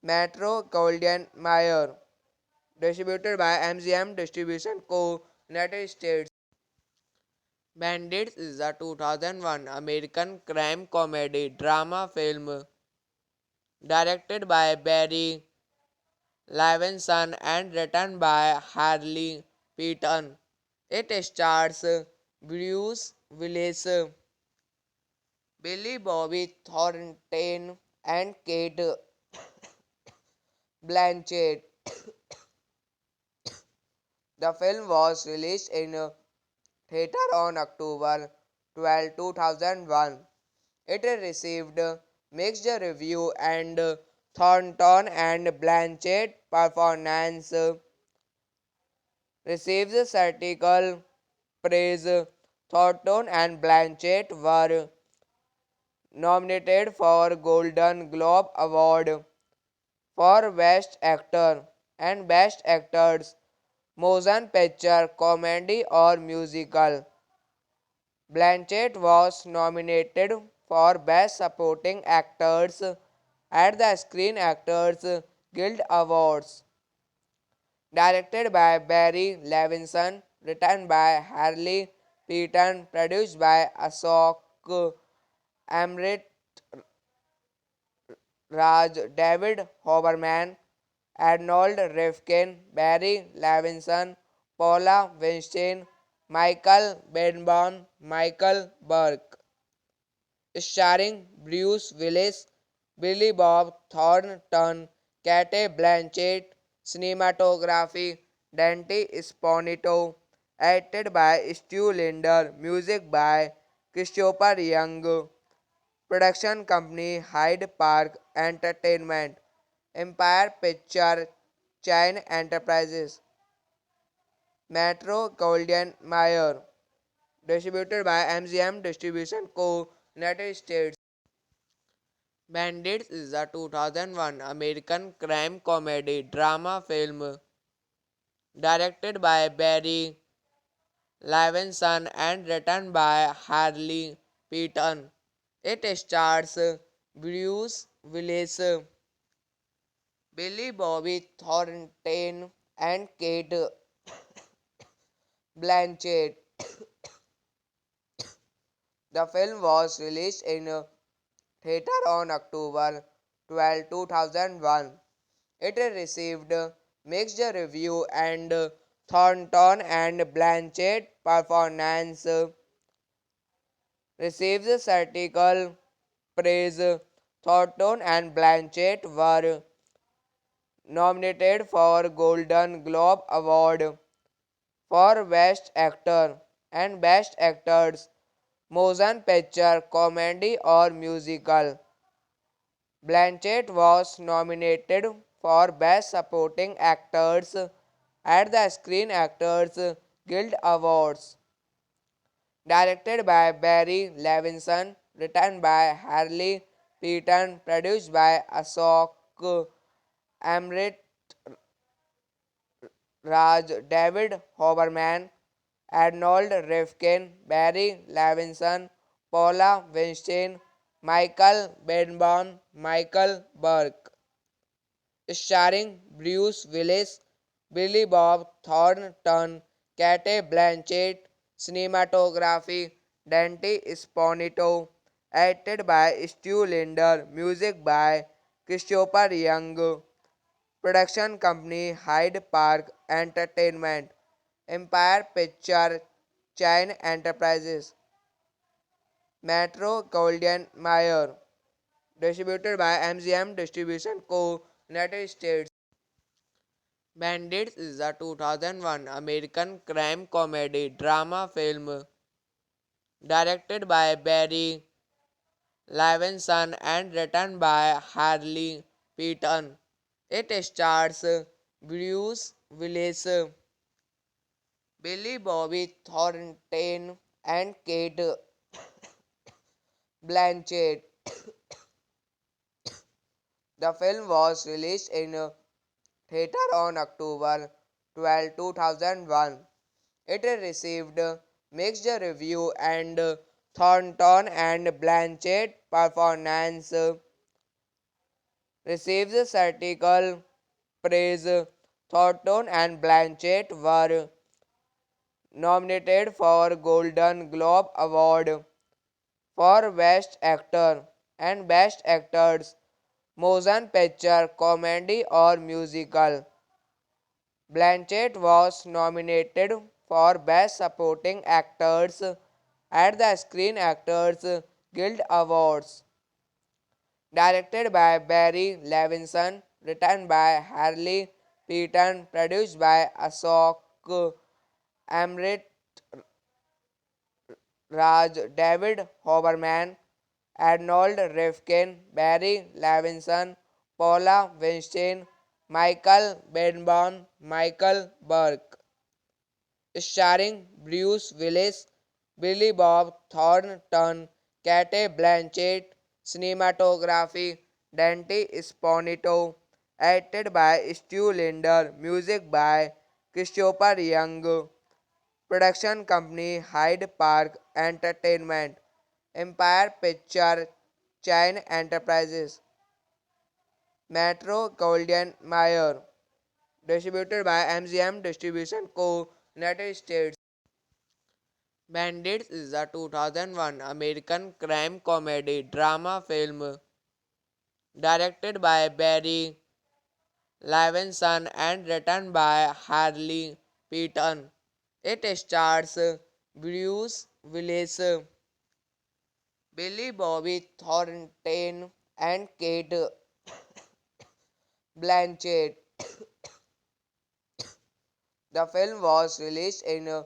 Metro Goldwyn Mayer, distributed by MGM Distribution Co. United States. Bandits is a 2001 American crime comedy drama film directed by Barry Levinson and written by Harley Peaton. It stars Bruce Willis, Billy Bobby Thornton, and Kate Blanchett. The film was released in theater on October 12, 2001. It received mixed review and Thornton and Blanchett performance received critical praise. Thornton and Blanchett were nominated for Golden Globe Award for Best Actor and Best Actors, Motion Picture, Comedy or Musical. Blanchett was nominated for Best Supporting Actors at the Screen Actors Guild Awards. Directed by Barry Levinson, written by Harley Peaton, produced by Ashok Amrit Raj, David Hoberman, Arnold Rifkin, Barry Levinson, Paula Weinstein, Michael Benbon, Michael Burke. Starring Bruce Willis, Billy Bob Thornton, Kate Blanchett, cinematography Dante Sponito, edited by Stu Linder, music by Christopher Young, production company Hyde Park Entertainment, Empire Picture Chain Enterprises, Metro Goldwyn Mayer, distributed by MGM Distribution Co. United States. Bandits is a 2001 American crime comedy drama film directed by Barry Levinson and written by Harley Peaton. It stars Bruce Willis, Billy Bobby Thornton, and Kate Blanchett. The film was released in theater on October 12, 2001. It received mixed review and Thornton and Blanchett performance received critical praise. Thornton and Blanchett were nominated for Golden Globe Award for Best Actor and Best Actors, Motion Picture, Comedy or Musical. Blanchett was nominated for Best Supporting Actors at the Screen Actors Guild Awards. Directed by Barry Levinson, written by Harley Peaton, produced by Ashok Amrit Raj, David Hoberman, Arnold Rifkin, Barry Levinson, Paula Weinstein, Michael Benbon, Michael Burke. Starring Bruce Willis, Billy Bob Thornton, Cate Blanchett, cinematography Dante Sponito, acted by Stu Linder, music by Christopher Young, production company Hyde Park Entertainment, Empire Picture Chain Enterprises, Metro Goldwyn Mayer, distributed by MGM Distribution Co. United States. Bandits is a 2001 American crime comedy drama film directed by Barry Levinson and written by Harley Peaton. It stars Bruce Willis, Billy Bobby Thornton, and Kate Blanchett. The film was released in theater on October 12, 2001. It received mixed review and Thornton and Blanchett performance received critical praise. Thornton and Blanchett were nominated for Golden Globe Award for Best Actor and Best Actors, Motion Picture, Comedy or Musical. Blanchett was nominated for Best Supporting Actors at the Screen Actors Guild Awards. Directed by Barry Levinson, written by Harley Peaton, produced by Ashok Amrit Raj, David Hoberman, Arnold Rifkin, Barry Levinson, Paula Weinstein, Michael Benbon, Michael Burke. Starring Bruce Willis, Billy Bob Thornton, Cate Blanchett, cinematography Dante Sponito, acted by Stu Linder, music by Christopher Young, production company Hyde Park Entertainment, Empire Picture Chain Enterprises, Metro Goldwyn Mayer, distributed by MGM Distribution Co. United States. Bandits is a 2001 American crime comedy drama film directed by Barry Levinson and written by Harley Peaton. It stars Bruce Willis, Billy Bobby Thornton, and Kate Blanchett. The film was released in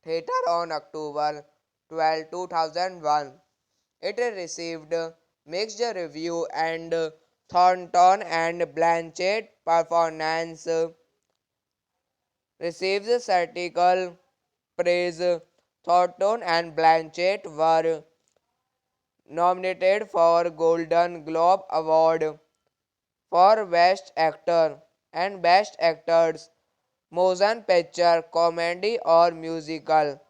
theater on October 12, 2001. It received mixed review and Thornton and Blanchett performance received critical praise. Thornton and Blanchett were nominated for Golden Globe Award for Best Actor and Best Actors, Motion Picture, Comedy or Musical.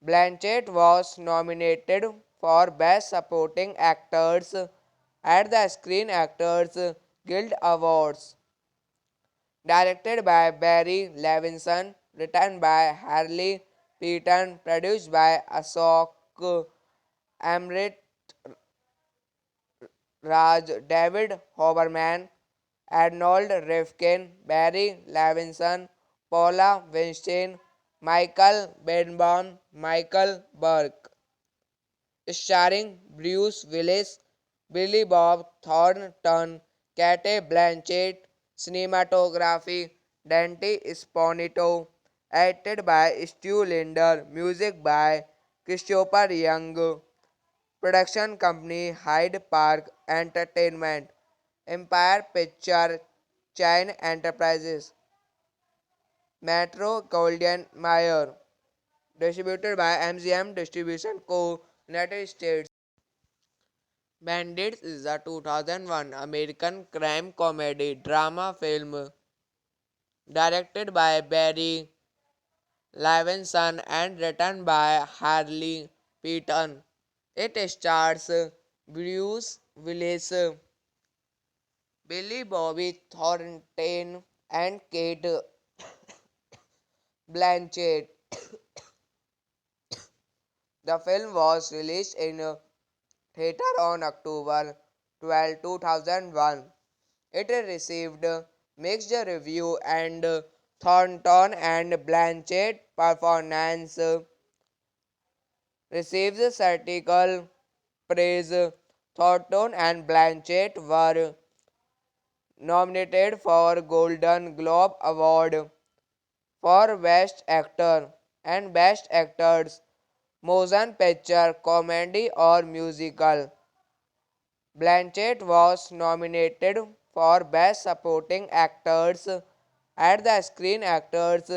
Blanchett was nominated for Best Supporting Actors at the Screen Actors Guild Awards. Directed by Barry Levinson, written by Harley Peaton, produced by Ashok Amrit Raj, David Hoberman, Arnold Rifkin, Barry Levinson, Paula Weinstein, Michael Benbon, Michael Burke. Starring Bruce Willis, Billy Bob Thornton, Cate Blanchett, cinematography Dante Sponito, acted by Stu Linder, music by Christopher Young, production company Hyde Park Entertainment, Empire Picture Chain Enterprises, Metro Goldwyn Mayer, distributed by MGM Distribution Co., United States. Bandits is a 2001 American crime comedy drama film directed by Barry Levinson and written by Harley Peaton. It stars Bruce Willis, Billy Bobby Thornton, and Kate Blanchett. The film was released in theater on October 12, 2001. It received mixed review and Thornton and Blanchett performance received critical praise. Thornton and Blanchett were nominated for Golden Globe Award for Best Actor and Best Actors, Motion Picture, Comedy or Musical. Blanchett was nominated for Best Supporting Actors at the Screen Actors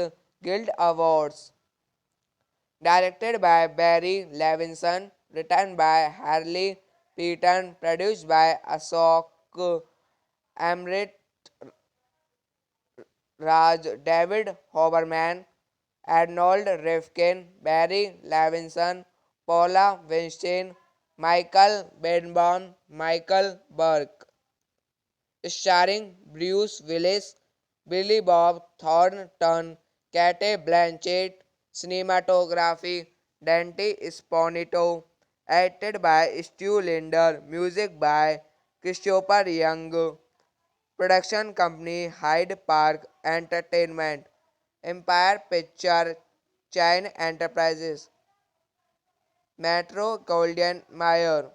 Guild Awards. Directed by Barry Levinson, written by Harley Peaton, produced by Ashok Amrit Raj, David Hoberman, Arnold Rifkin, Barry Levinson, Paula Weinstein, Michael Benbon, Michael Burke. Starring Bruce Willis, Billy Bob Thornton, Kate Blanchett, cinematography Dante Sponito, acted by Stu Linder, music by Christopher Young, production company Hyde Park Entertainment, Empire Picture Chain Enterprises, Metro Goldwyn Mayer,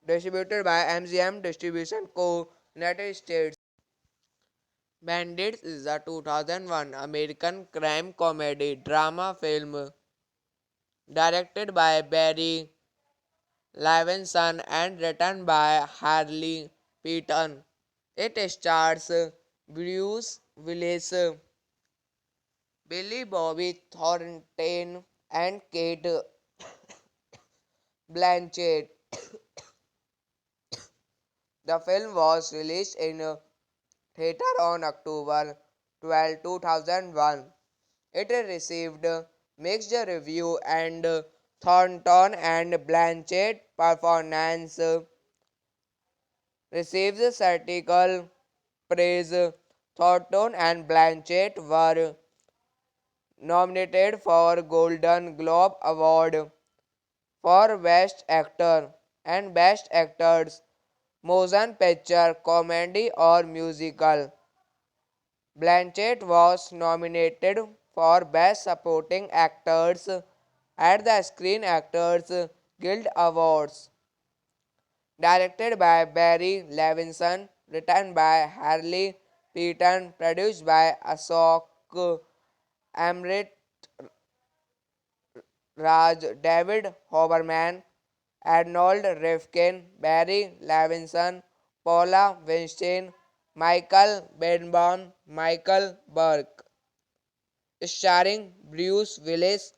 distributed by MGM Distribution Co., United States. Bandits is a 2001 American crime comedy drama film directed by Barry Levinson and written by Harley Peaton. It stars Bruce Willis, Billy Bobby Thornton, and Kate Blanchett. The film was released in theater on October 12, 2001. It received mixed review and Thornton and Blanchett performance received critical praise. Thornton and Blanchett were nominated for Golden Globe Award for Best Actor and Best Actors, Motion Picture, Comedy or Musical. Blanchett was nominated for Best Supporting Actors at the Screen Actors Guild Awards. Directed by Barry Levinson, written by Harley Peaton, produced by Ashok Amrit Raj, David Hoberman, Arnold Rifkin, Barry Levinson, Paula Weinstein, Michael Benbon, Michael Burke. Starring Bruce Willis,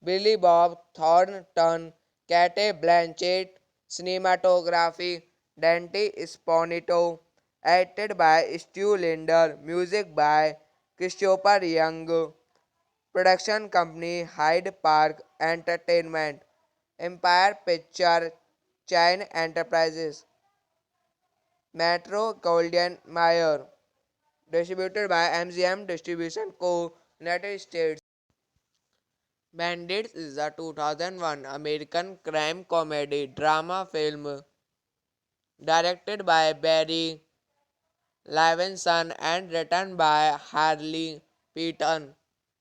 Billy Bob Thornton, Kate Blanchett, cinematography Dante Sponito, acted by Stu Linder, music by Christopher Young, production company Hyde Park Entertainment, Empire Picture Chain Enterprises, Metro Goldwyn Mayer, distributed by MGM Distribution Co., United States. Bandits is a 2001 American crime comedy drama film directed by Barry Levinson and written by Harley Peaton.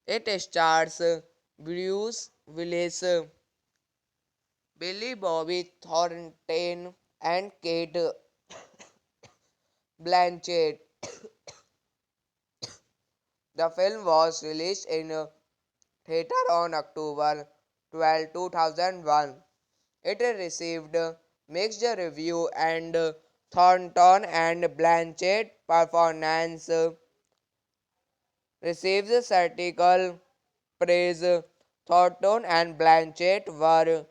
It stars Bruce Willis, Billy Bobby Thornton, and Kate Blanchett. The film was released in theater on October 12, 2001. It received mixed review and Thornton and Blanchett performance receives critical praise. Thornton and Blanchett were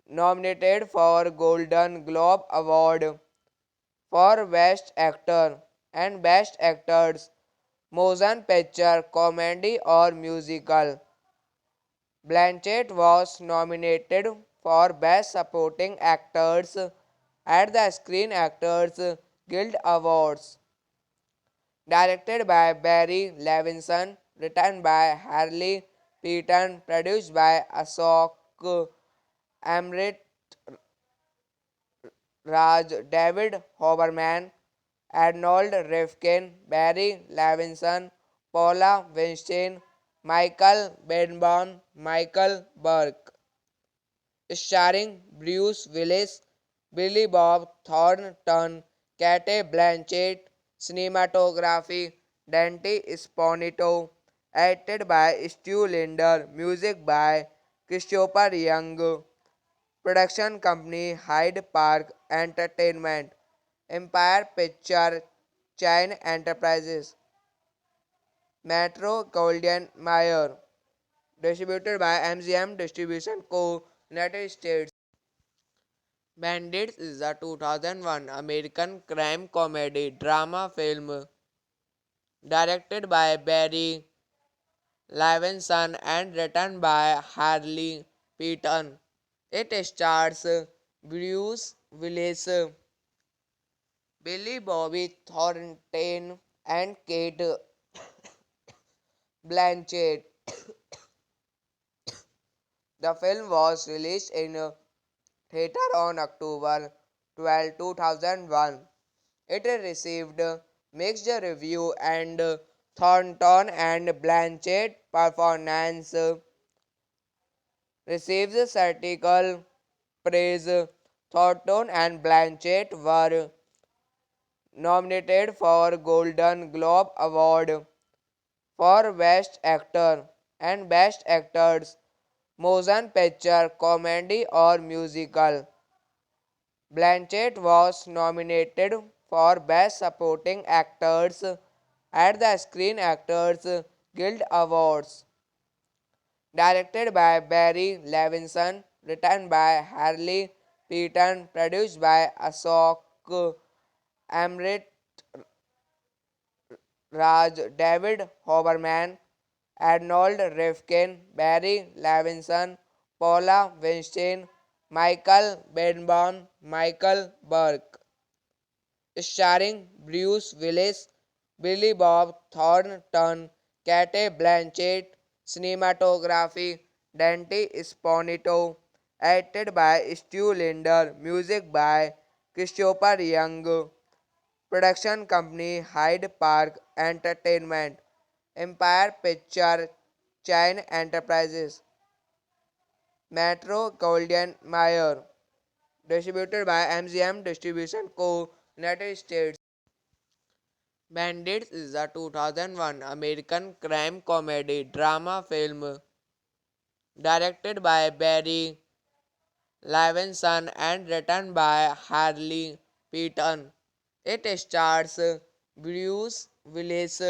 nominated for Golden Globe Award for Best Actor and Best Actors, Motion Picture, Comedy or Musical. Blanchett was nominated for Best Supporting Actors at the Screen Actors Guild Awards. Directed by Barry Levinson, written by Harley Peaton, produced by Ashok Amrit Raj, David Hoberman, Arnold Rifkin, Barry Levinson, Paula Weinstein, Michael Benbon, Michael Burke. Starring Bruce Willis, Billy Bob Thornton, Kate Blanchett, cinematography Dante Sponito, acted by Stu Linder, music by Christopher Young, production company Hyde Park Entertainment, Empire Picture Chain Enterprises, Metro Goldwyn Mayer, distributed by MGM Distribution Co. United States. Bandits is a 2001 American crime comedy drama film directed by Barry Levinson and written by Harley Peaton. It stars Bruce Willis, Billy Bobby Thornton, and Kate Blanchett. The film was released in theater on October 12, 2001. It received mixed review and Thornton and Blanchett performance receives critical praise. Thornton and Blanchett were nominated for Golden Globe Award for Best Actor and Best Actors, Motion Picture, Comedy or Musical. Blanchett was nominated for Best Supporting Actors at the Screen Actors Guild Awards. Directed by Barry Levinson, written by Harley Peaton, produced by Ashok Amrit Raj, David Hoberman, Arnold Rifkin, Barry Levinson, Paula Weinstein, Michael Benbon, Michael Burke. Starring Bruce Willis, Billy Bob Thornton, Kate Blanchett, cinematography Dante Sponito, acted by Stu Linder, music by Christopher Young, production company Hyde Park Entertainment, Empire Picture Chain Enterprises, Metro Goldwyn Mayer, distributed by MGM Distribution Co. United States. Bandits is a 2001 American crime comedy drama film directed by Barry Levinson and written by Harley Peaton. It stars Bruce Willis,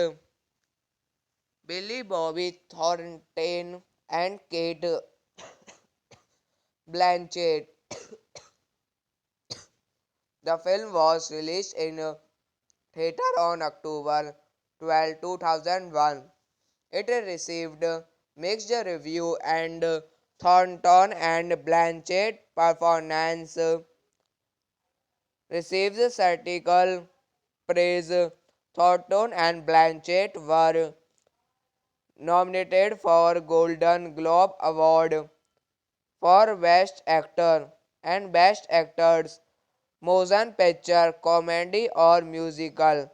Billy Bobby Thornton, and Kate Blanchett. The film was released in theater on October 12, 2001. It received mixed review and Thornton and Blanchett performance receives critical praise. Thornton and Blanchett were nominated for Golden Globe Award for Best Actor and Best Actors, Motion Picture, Comedy or Musical.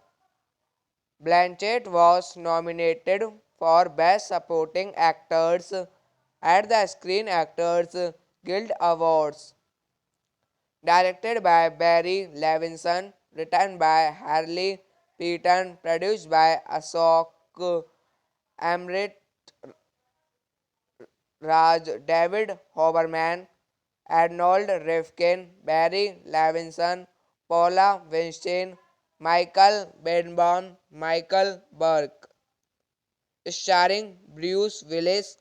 Blanchett was nominated for Best Supporting Actors at the Screen Actors Guild Awards. Directed by Barry Levinson, written by Harley Peaton, produced by Ashok Amrit Raj, David Hoberman, Arnold Rifkin, Barry Levinson, Paula Weinstein, Michael Benbon, Michael Burke. starring Bruce Willis,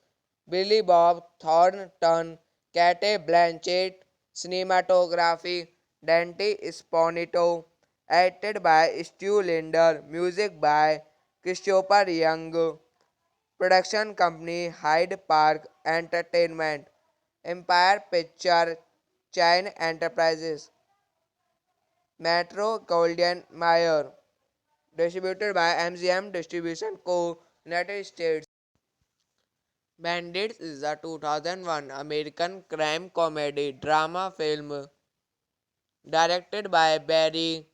Billy Bob Thornton, Cate Blanchett, cinematography, Dante Sponito, acted by Stu Linder, music by Christopher Young, production company Hyde Park Entertainment, Empire Picture Chain Enterprises, Metro Goldwyn Mayer, distributed by MGM Distribution Co. United States. Bandits is a 2001 American crime comedy drama film directed by Barry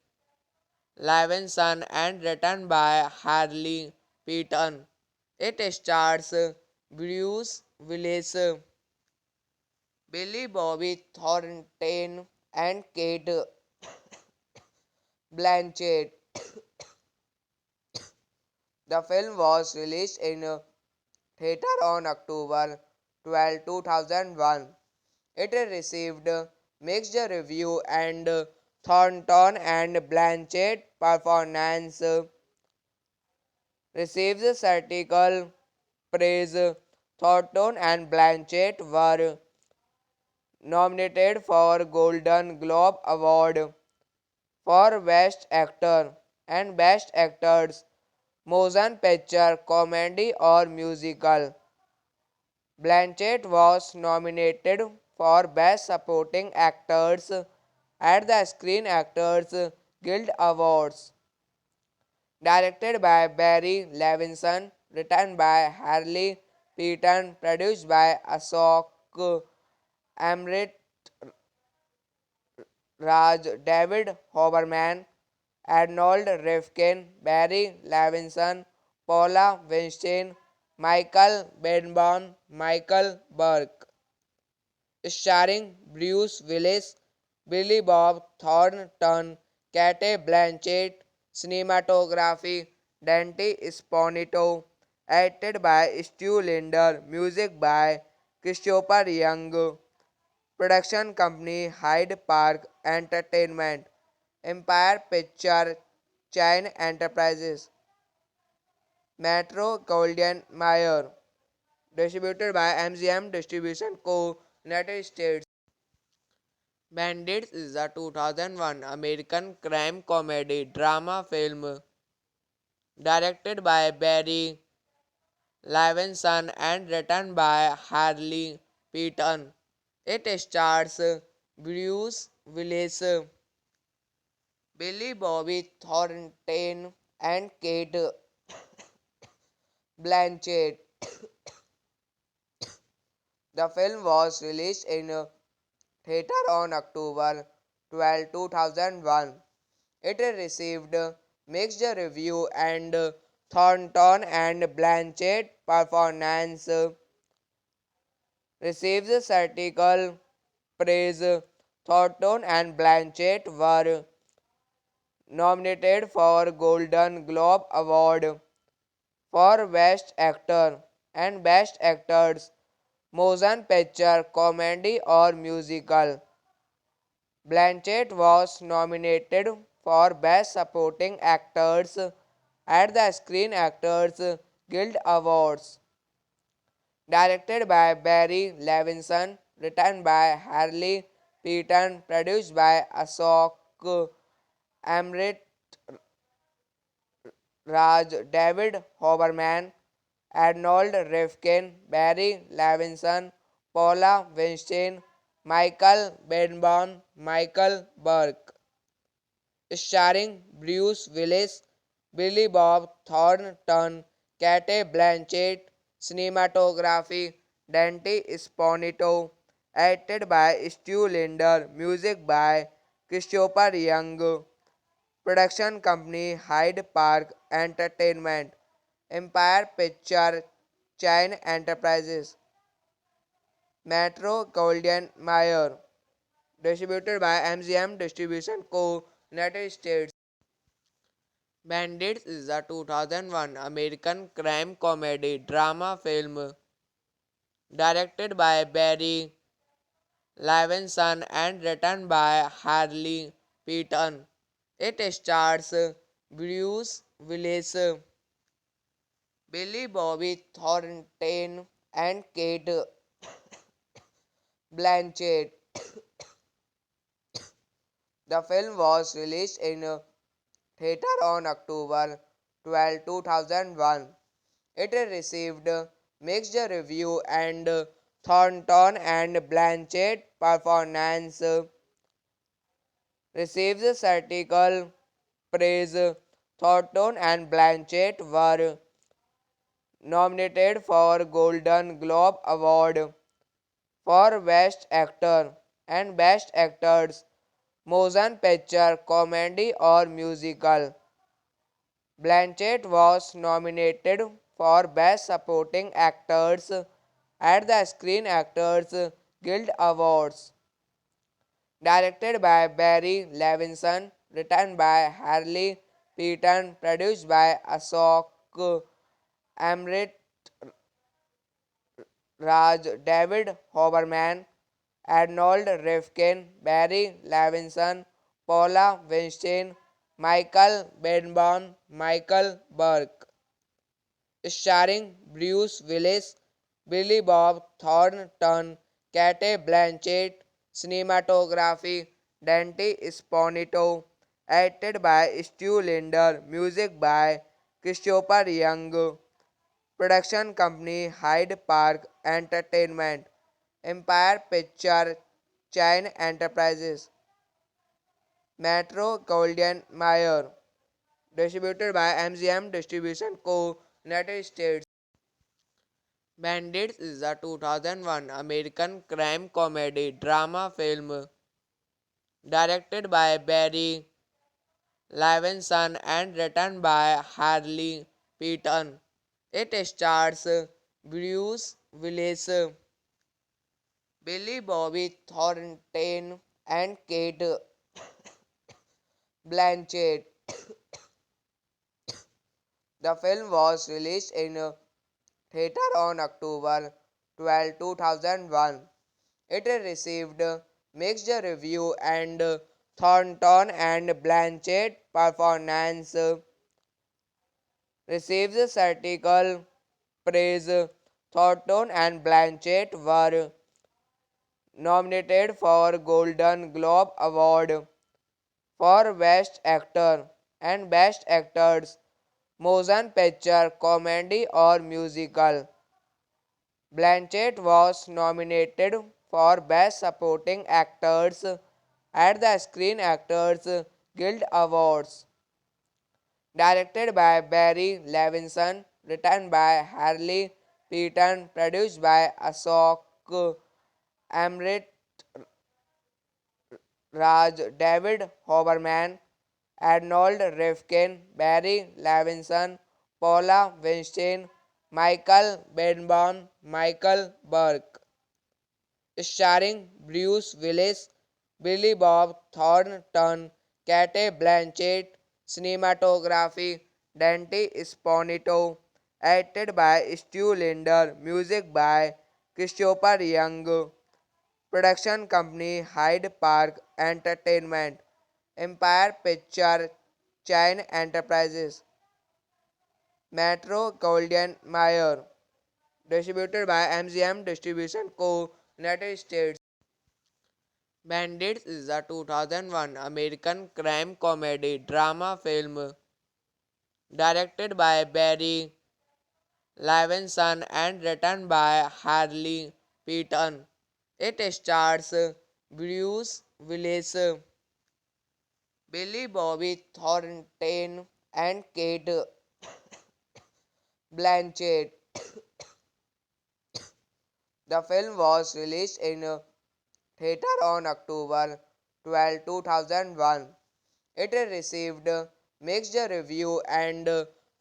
Levinson and written by Harley Peaton. It stars Bruce Willis, Billy Bobby Thornton, and Kate Blanchett. The film was released in theater on October 12, 2001. It received mixed review and Thornton and Blanchett performance received critical praise. Thornton and Blanchett were nominated for Golden Globe Award for Best Actor and Best Actors, Motion Picture, Comedy or Musical. Blanchett was nominated for Best Supporting Actors at the Screen Actors Guild Awards. Directed by Barry Levinson, written by Harley Peaton, produced by Ashok Amrit Raj, David Hoberman, Arnold Rifkin, Barry Levinson, Paula Weinstein, Michael Benbon, Michael Burke. Starring Bruce Willis, Billy Bob Thornton, Cate Blanchett, cinematography, Dante Sponito, acted by Stu Linder, music by Christopher Young, production company Hyde Park Entertainment, Empire Picture Chain Enterprises, Metro Goldwyn Mayer, distributed by MGM Distribution Co. United States. Bandits is a 2001 American crime comedy drama film directed by Barry Levinson and written by Harley Peaton. It stars Bruce Willis, Billy Bobby Thornton, and Kate Blanchett. The film was released in theater on October 12, 2001. It received mixed review and Thornton and Blanchett performance received critical praise. Thornton and Blanchett were nominated for Golden Globe Award for Best Actor and Best Actors, Motion Picture, Comedy or Musical. Blanchett was nominated for Best Supporting Actors at the Screen Actors Guild Awards. Directed by Barry Levinson, written by Harley Peaton, produced by Ashok Amrit Raj, David Hoberman, Arnold Rifkin, Barry Levinson, Paula Weinstein, Michael Benbon, Michael Burke. Starring Bruce Willis, Billy Bob Thornton, Cate Blanchett, cinematography, Dante Sponito, acted by Stu Linder, music by Christopher Young, production company Hyde Park Entertainment, Empire Picture Chain Enterprises, Metro Goldwyn Mayer, distributed by MGM Distribution Co. United States. Bandits is a 2001 American crime comedy drama film directed by Barry Levinson and written by Harley Peaton. It stars Bruce Willis, Billy Bobby Thornton and Kate Blanchett. The film was released in theater on October 12, 2001. It received mixed review and Thornton and Blanchett performance receives critical praise. Thornton and Blanchett were nominated for Golden Globe Award for Best Actor and Best Actors, Motion Picture, Comedy or Musical. Blanchett was nominated for Best Supporting Actors at the Screen Actors Guild Awards. Directed by Barry Levinson, written by Harley Peaton, produced by Ashok Amrit Raj, David Hoberman, Arnold Rifkin, Barry Levinson, Paula Weinstein, Michael Benbon, Michael Burke. Starring Bruce Willis, Billy Bob Thornton, Cate Blanchett, cinematography Dante Sponito, edited by Stu Linder, music by Christopher Young, production company Hyde Park Entertainment, Empire Picture Chain Enterprises, Metro Goldwyn Mayer, distributed by MGM Distribution Co. United States. Bandits is a 2001 American crime comedy drama film directed by Barry Levinson and written by Harley Peaton. It stars Bruce Willis, Billy Bobby Thornton, and Kate Blanchett. The film was released in theater on October 12, 2001. It received mixed review and Thornton and Blanchett performance receives critical praise. Thornton and Blanchett were nominated for Golden Globe Award for Best Actor and Best Actors, Motion Picture, Comedy or Musical. Blanchett was nominated for Best Supporting Actors at the Screen Actors Guild Awards. Directed by Barry Levinson, written by Harley Peaton, produced by Ashok Amrit Raj, David Hoberman, Arnold Rifkin, Barry Levinson, Paula Weinstein, Michael Benbon, Michael Burke. Starring Bruce Willis, Billy Bob Thornton, Cate Blanchett, cinematography Dante Sponito, edited by Stu Linder, music by Christopher Young, production company Hyde Park Entertainment, Empire Picture Chain Enterprises, Metro Goldwyn Mayer, distributed by MGM Distribution Co. United States. Bandits is a 2001 American crime comedy drama film directed by Barry Levinson and written by Harley Peaton. It stars Bruce Willis, Billy Bobby Thornton, and Kate Blanchett. The film was released in theater on October 12, 2001. It received mixed review and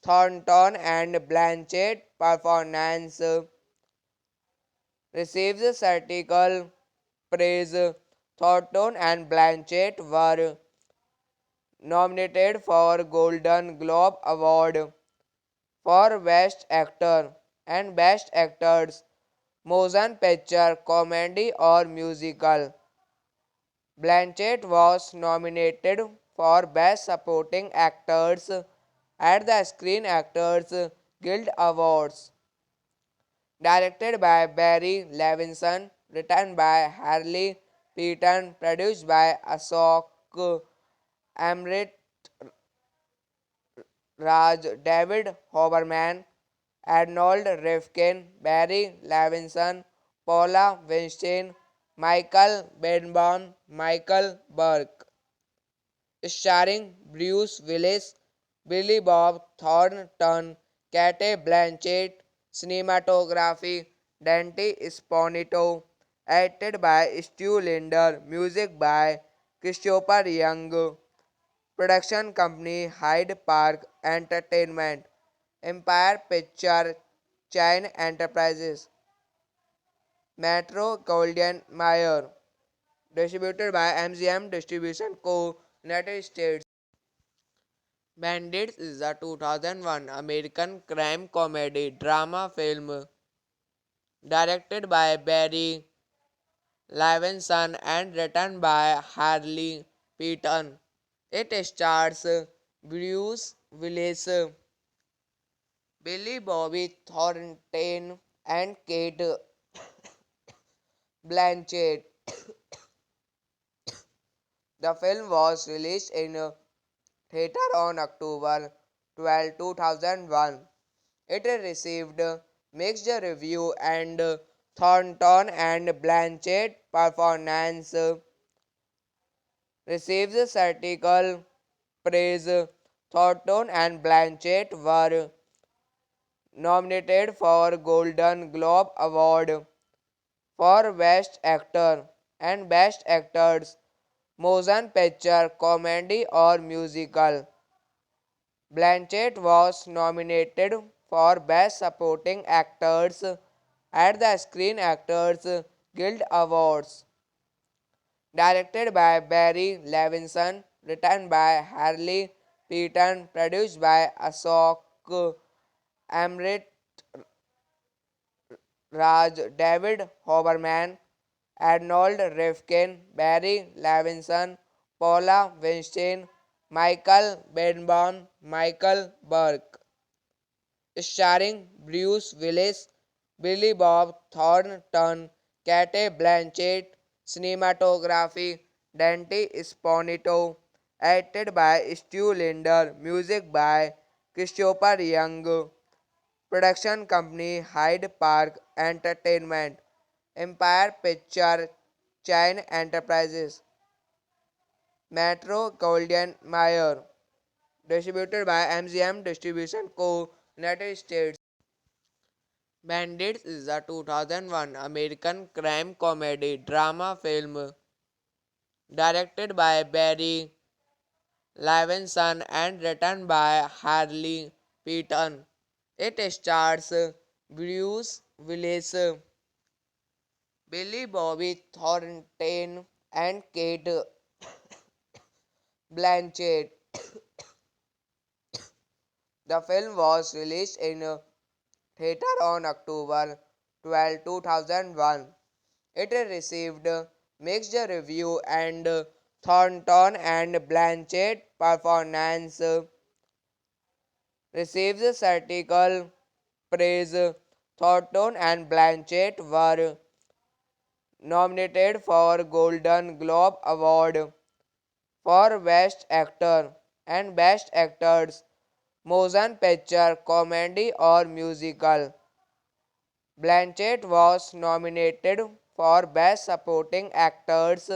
Thornton and Blanchett performance receives critical praise. Thornton and Blanchett were nominated for Golden Globe Award for Best Actor and Best Actors, Motion Picture, Comedy or Musical. Blanchett was nominated for Best Supporting Actors at the Screen Actors Guild Awards. Directed by Barry Levinson, written by Harley Peaton, produced by Ashok Amrit Raj, David Hoberman, Arnold Rifkin, Barry Levinson, Paula Weinstein, Michael Benbon, Michael Burke. Starring Bruce Willis, Billy Bob Thornton, Cate Blanchett, cinematography Dante Sponito, edited by Stu Linder, music by Christopher Young, production company Hyde Park Entertainment, Empire Picture Chain Enterprises, Metro Goldwyn Mayer, distributed by MGM Distribution Co. United States. Bandits is a 2001 American crime comedy drama film directed by Barry Levinson and written by Harley Peaton. It stars Bruce Willis, Billy Bobby Thornton, and Kate Blanchett. The film was released in theater on October 12, 2001. It received mixed review and Thornton and Blanchett performance received critical praise. Thornton and Blanchett were nominated for Golden Globe Award for Best Actor and Best Actors, Motion Picture, Comedy or Musical. Blanchett was nominated for Best Supporting Actors at the Screen Actors Guild Awards. Directed by Barry Levinson, written by Harley Peaton, produced by Ashok Amrit Raj, David Hoberman, Arnold Rifkin, Barry Levinson, Paula Weinstein, Michael Benbon, Michael Burke. Starring Bruce Willis, Billy Bob Thornton, Cate Blanchett, cinematography Dante Sponito, edited by Stu Linder, music by Christopher Young, production company Hyde Park Entertainment, Empire Picture Chain Enterprises, Metro Goldwyn Mayer, distributed by MGM Distribution Co. United States. Bandits is a 2001 American crime comedy drama film directed by Barry Levinson and written by Harley Peaton. It stars Bruce Willis, Billy Bobby Thornton, and Kate Blanchett. The film was released in theater on October 12, 2001. It received mixed review and Thornton and Blanchett performance received critical praise. Thornton and Blanchett were nominated for Golden Globe Award for Best Actor and Best Actors, Motion Picture, Comedy or Musical. Blanchett was nominated for Best Supporting Actors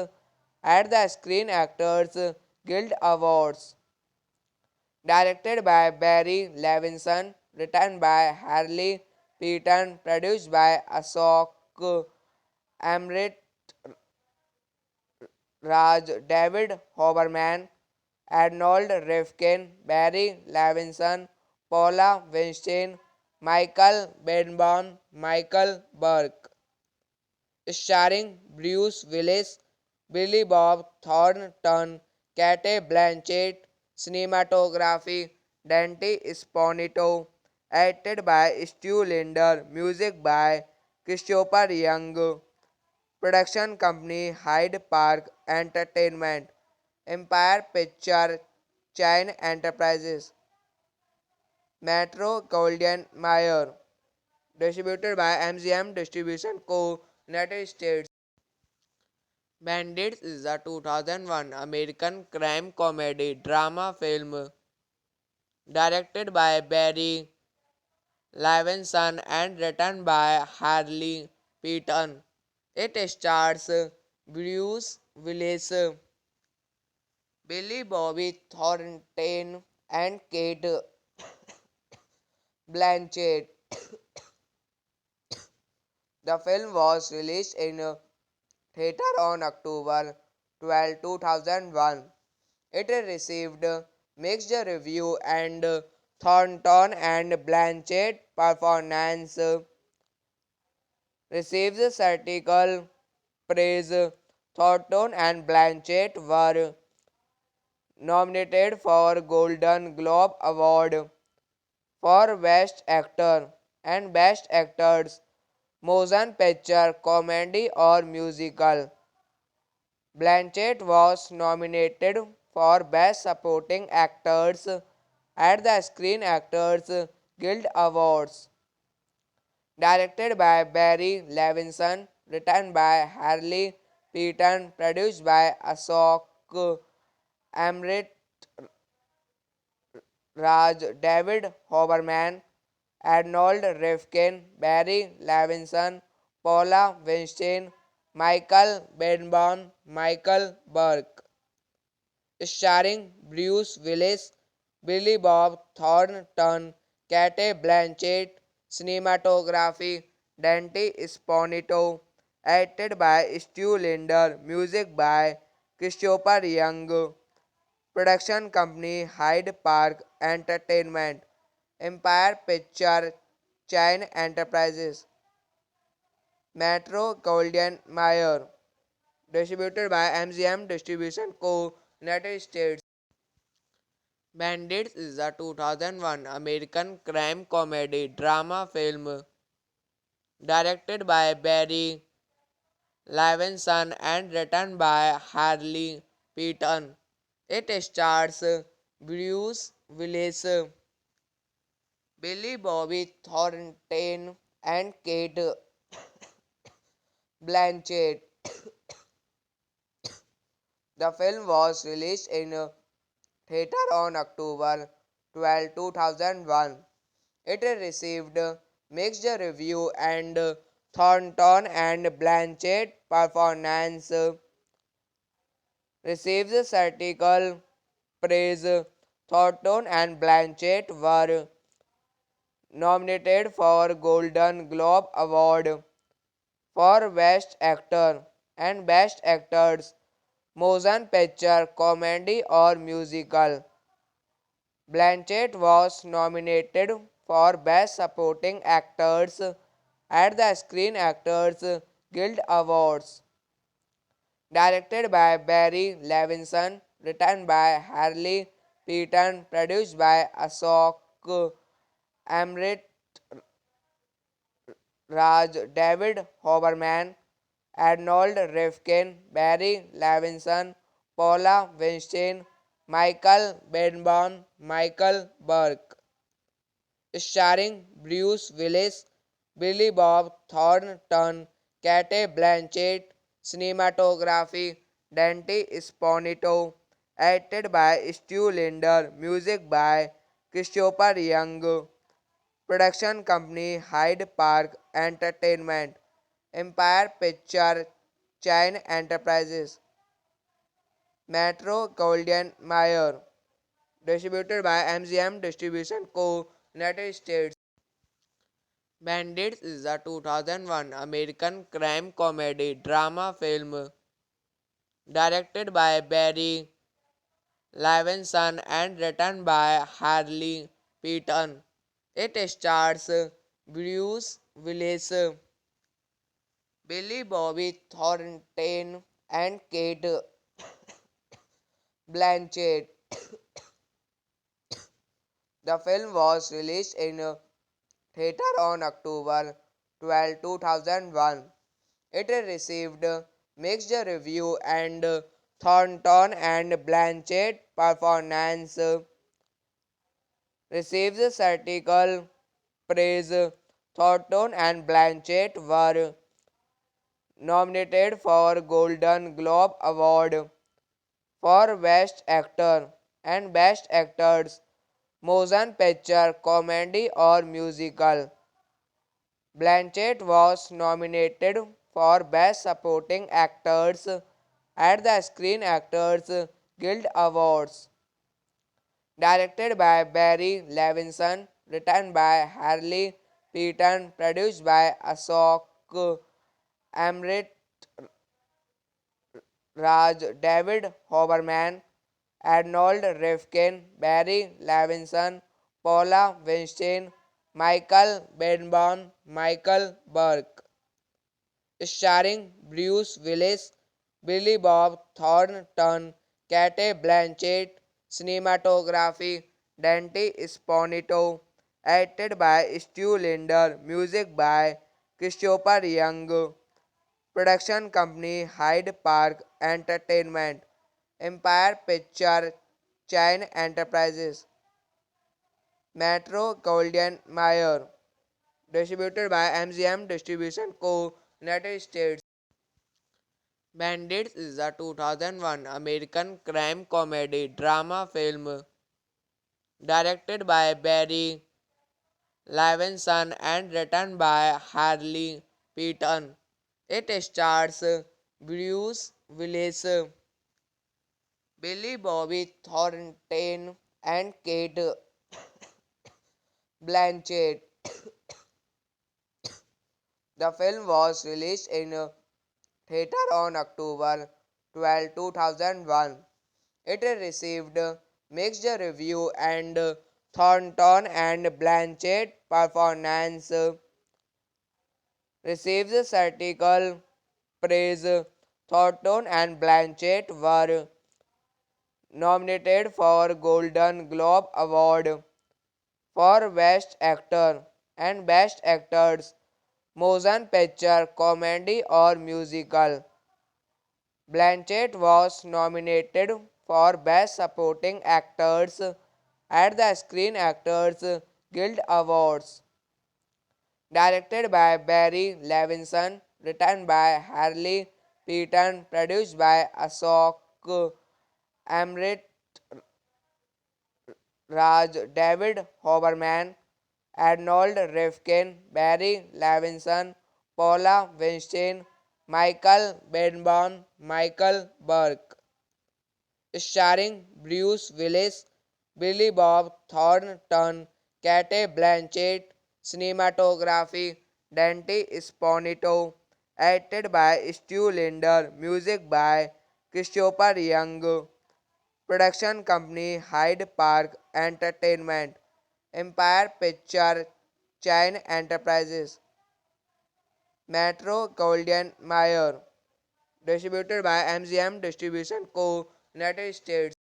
at the Screen Actors Guild Awards. Directed by Barry Levinson, written by Harley Peaton, produced by Ashok Amrit Raj, David Hoberman, Arnold Rifkin, Barry Levinson, Paula Weinstein, Michael Benbon, Michael Burke. Starring Bruce Willis, Billy Bob Thornton, Cate Blanchett, cinematography Dante Sponito, edited by Stu Linder, music by Christopher Young, production company Hyde Park Entertainment, Empire Picture Chain Enterprises, Metro Goldwyn Mayer, distributed by MGM Distribution Co., United States. Bandits is a 2001 American crime comedy drama film directed by Barry Levinson and written by Harley Peaton. It stars Bruce Willis, Billy Bobby Thornton, and Kate Blanchett. The film was released in theater on October 12, 2001. It received mixed review and Thornton and Blanchett performance receives critical praise. Thornton and Blanchett were nominated for Golden Globe Award for Best Actor and Best Actors, Motion Picture, Comedy or Musical. Blanchett was nominated for Best Supporting Actors at the Screen Actors Guild Awards. Directed by Barry Levinson, written by Harley Peaton, produced by Ashok Amrit Raj, David Hoberman, Arnold Rifkin, Barry Levinson, Paula Weinstein, Michael Benbon, Michael Burke. Starring Bruce Willis, Billy Bob Thornton, Kate Blanchett, cinematography Dante Sponito, edited by Stu Linder, music by Christopher Young, production company Hyde Park Entertainment, Empire Picture Chain Enterprises, Metro Goldwyn Mayer, distributed by MGM Distribution Co., United States. Bandits is a 2001 American crime comedy drama film directed by Barry Levinson and written by Harley Peaton. It stars Bruce Willis, Billy Bobby Thornton, and Kate Blanchett. The film was released in theater on October 12, 2001. It received mixed review and Thornton and Blanchett performance receives critical praise. Thornton and Blanchett were nominated for Golden Globe Award for Best Actor and Best Actors, Motion Picture, Comedy or Musical. Blanchett was nominated for Best Supporting Actors at the Screen Actors Guild Awards. Directed by Barry Levinson, written by Harley Peaton, produced by Ashok Amrit Raj, David Hoberman, Arnold Rifkin, Barry Levinson, Paula Weinstein, Michael Benbon, Michael Burke. Starring Bruce Willis, Billy Bob Thornton, Kate Blanchett, cinematography Dante Sponito, edited by Stu Linder, music by Christopher Young, production company Hyde Park Entertainment, Empire Picture Chain Enterprises, Metro Goldwyn Mayer, distributed by MGM Distribution Co., United States. Bandits is a 2001 American crime comedy drama film directed by Barry Levinson and written by Harley Peaton. It stars Bruce Willis, Billy Bobby Thornton, and Kate Blanchett. The film was released in theater on October 12, 2001. It received mixed review and Thornton and Blanchett performance receives critical praise. Thornton and Blanchett were nominated for Golden Globe Award for Best Actor and Best Actors, Motion Picture, Comedy or Musical. Blanchett was nominated for Best Supporting Actors at the Screen Actors Guild Awards. Directed by Barry Levinson, written by Harley Peaton, produced by Ashok Amrit Raj, David Hoberman, Arnold Rifkin, Barry Levinson, Paula Weinstein, Michael Benbon, Michael Burke. Starring Bruce Willis, Billy Bob Thornton, Cate Blanchett, cinematography Dante Sponito, edited by Stu Linder, music by Christopher Young, production company Hyde Park Entertainment, Empire Picture Chain Enterprises, Metro Goldwyn Mayer, distributed by MGM Distribution Co. United States. Bandits is a 2001 American crime comedy drama film directed by Barry Levinson and written by Harley Peaton. It stars Bruce Willis, Billy Bobby Thornton, and Kate Blanchett. The film was released in theater on October 12, 2001. It received mixed review and Thornton and Blanchett performance receives critical praise. Thornton and Blanchett were nominated for Golden Globe Award for Best Actor and Best Actors, Motion Picture, Comedy or Musical. Blanchett was nominated for Best Supporting Actors at the Screen Actors Guild Awards. Directed by Barry Levinson, written by Harley Peaton, produced by Ashok Amrit Raj, David Hoberman, Arnold Rifkin, Barry Levinson, Paula Weinstein, Michael Benbon, Michael Burke. Starring Bruce Willis, Billy Bob Thornton, Cate Blanchett, cinematography Dante Sponito, edited by Stu Linder, music by Christopher Young, production company Hyde Park Entertainment, Empire Picture Chain Enterprises, Metro Goldwyn Mayer, distributed by MGM Distribution Co. United States.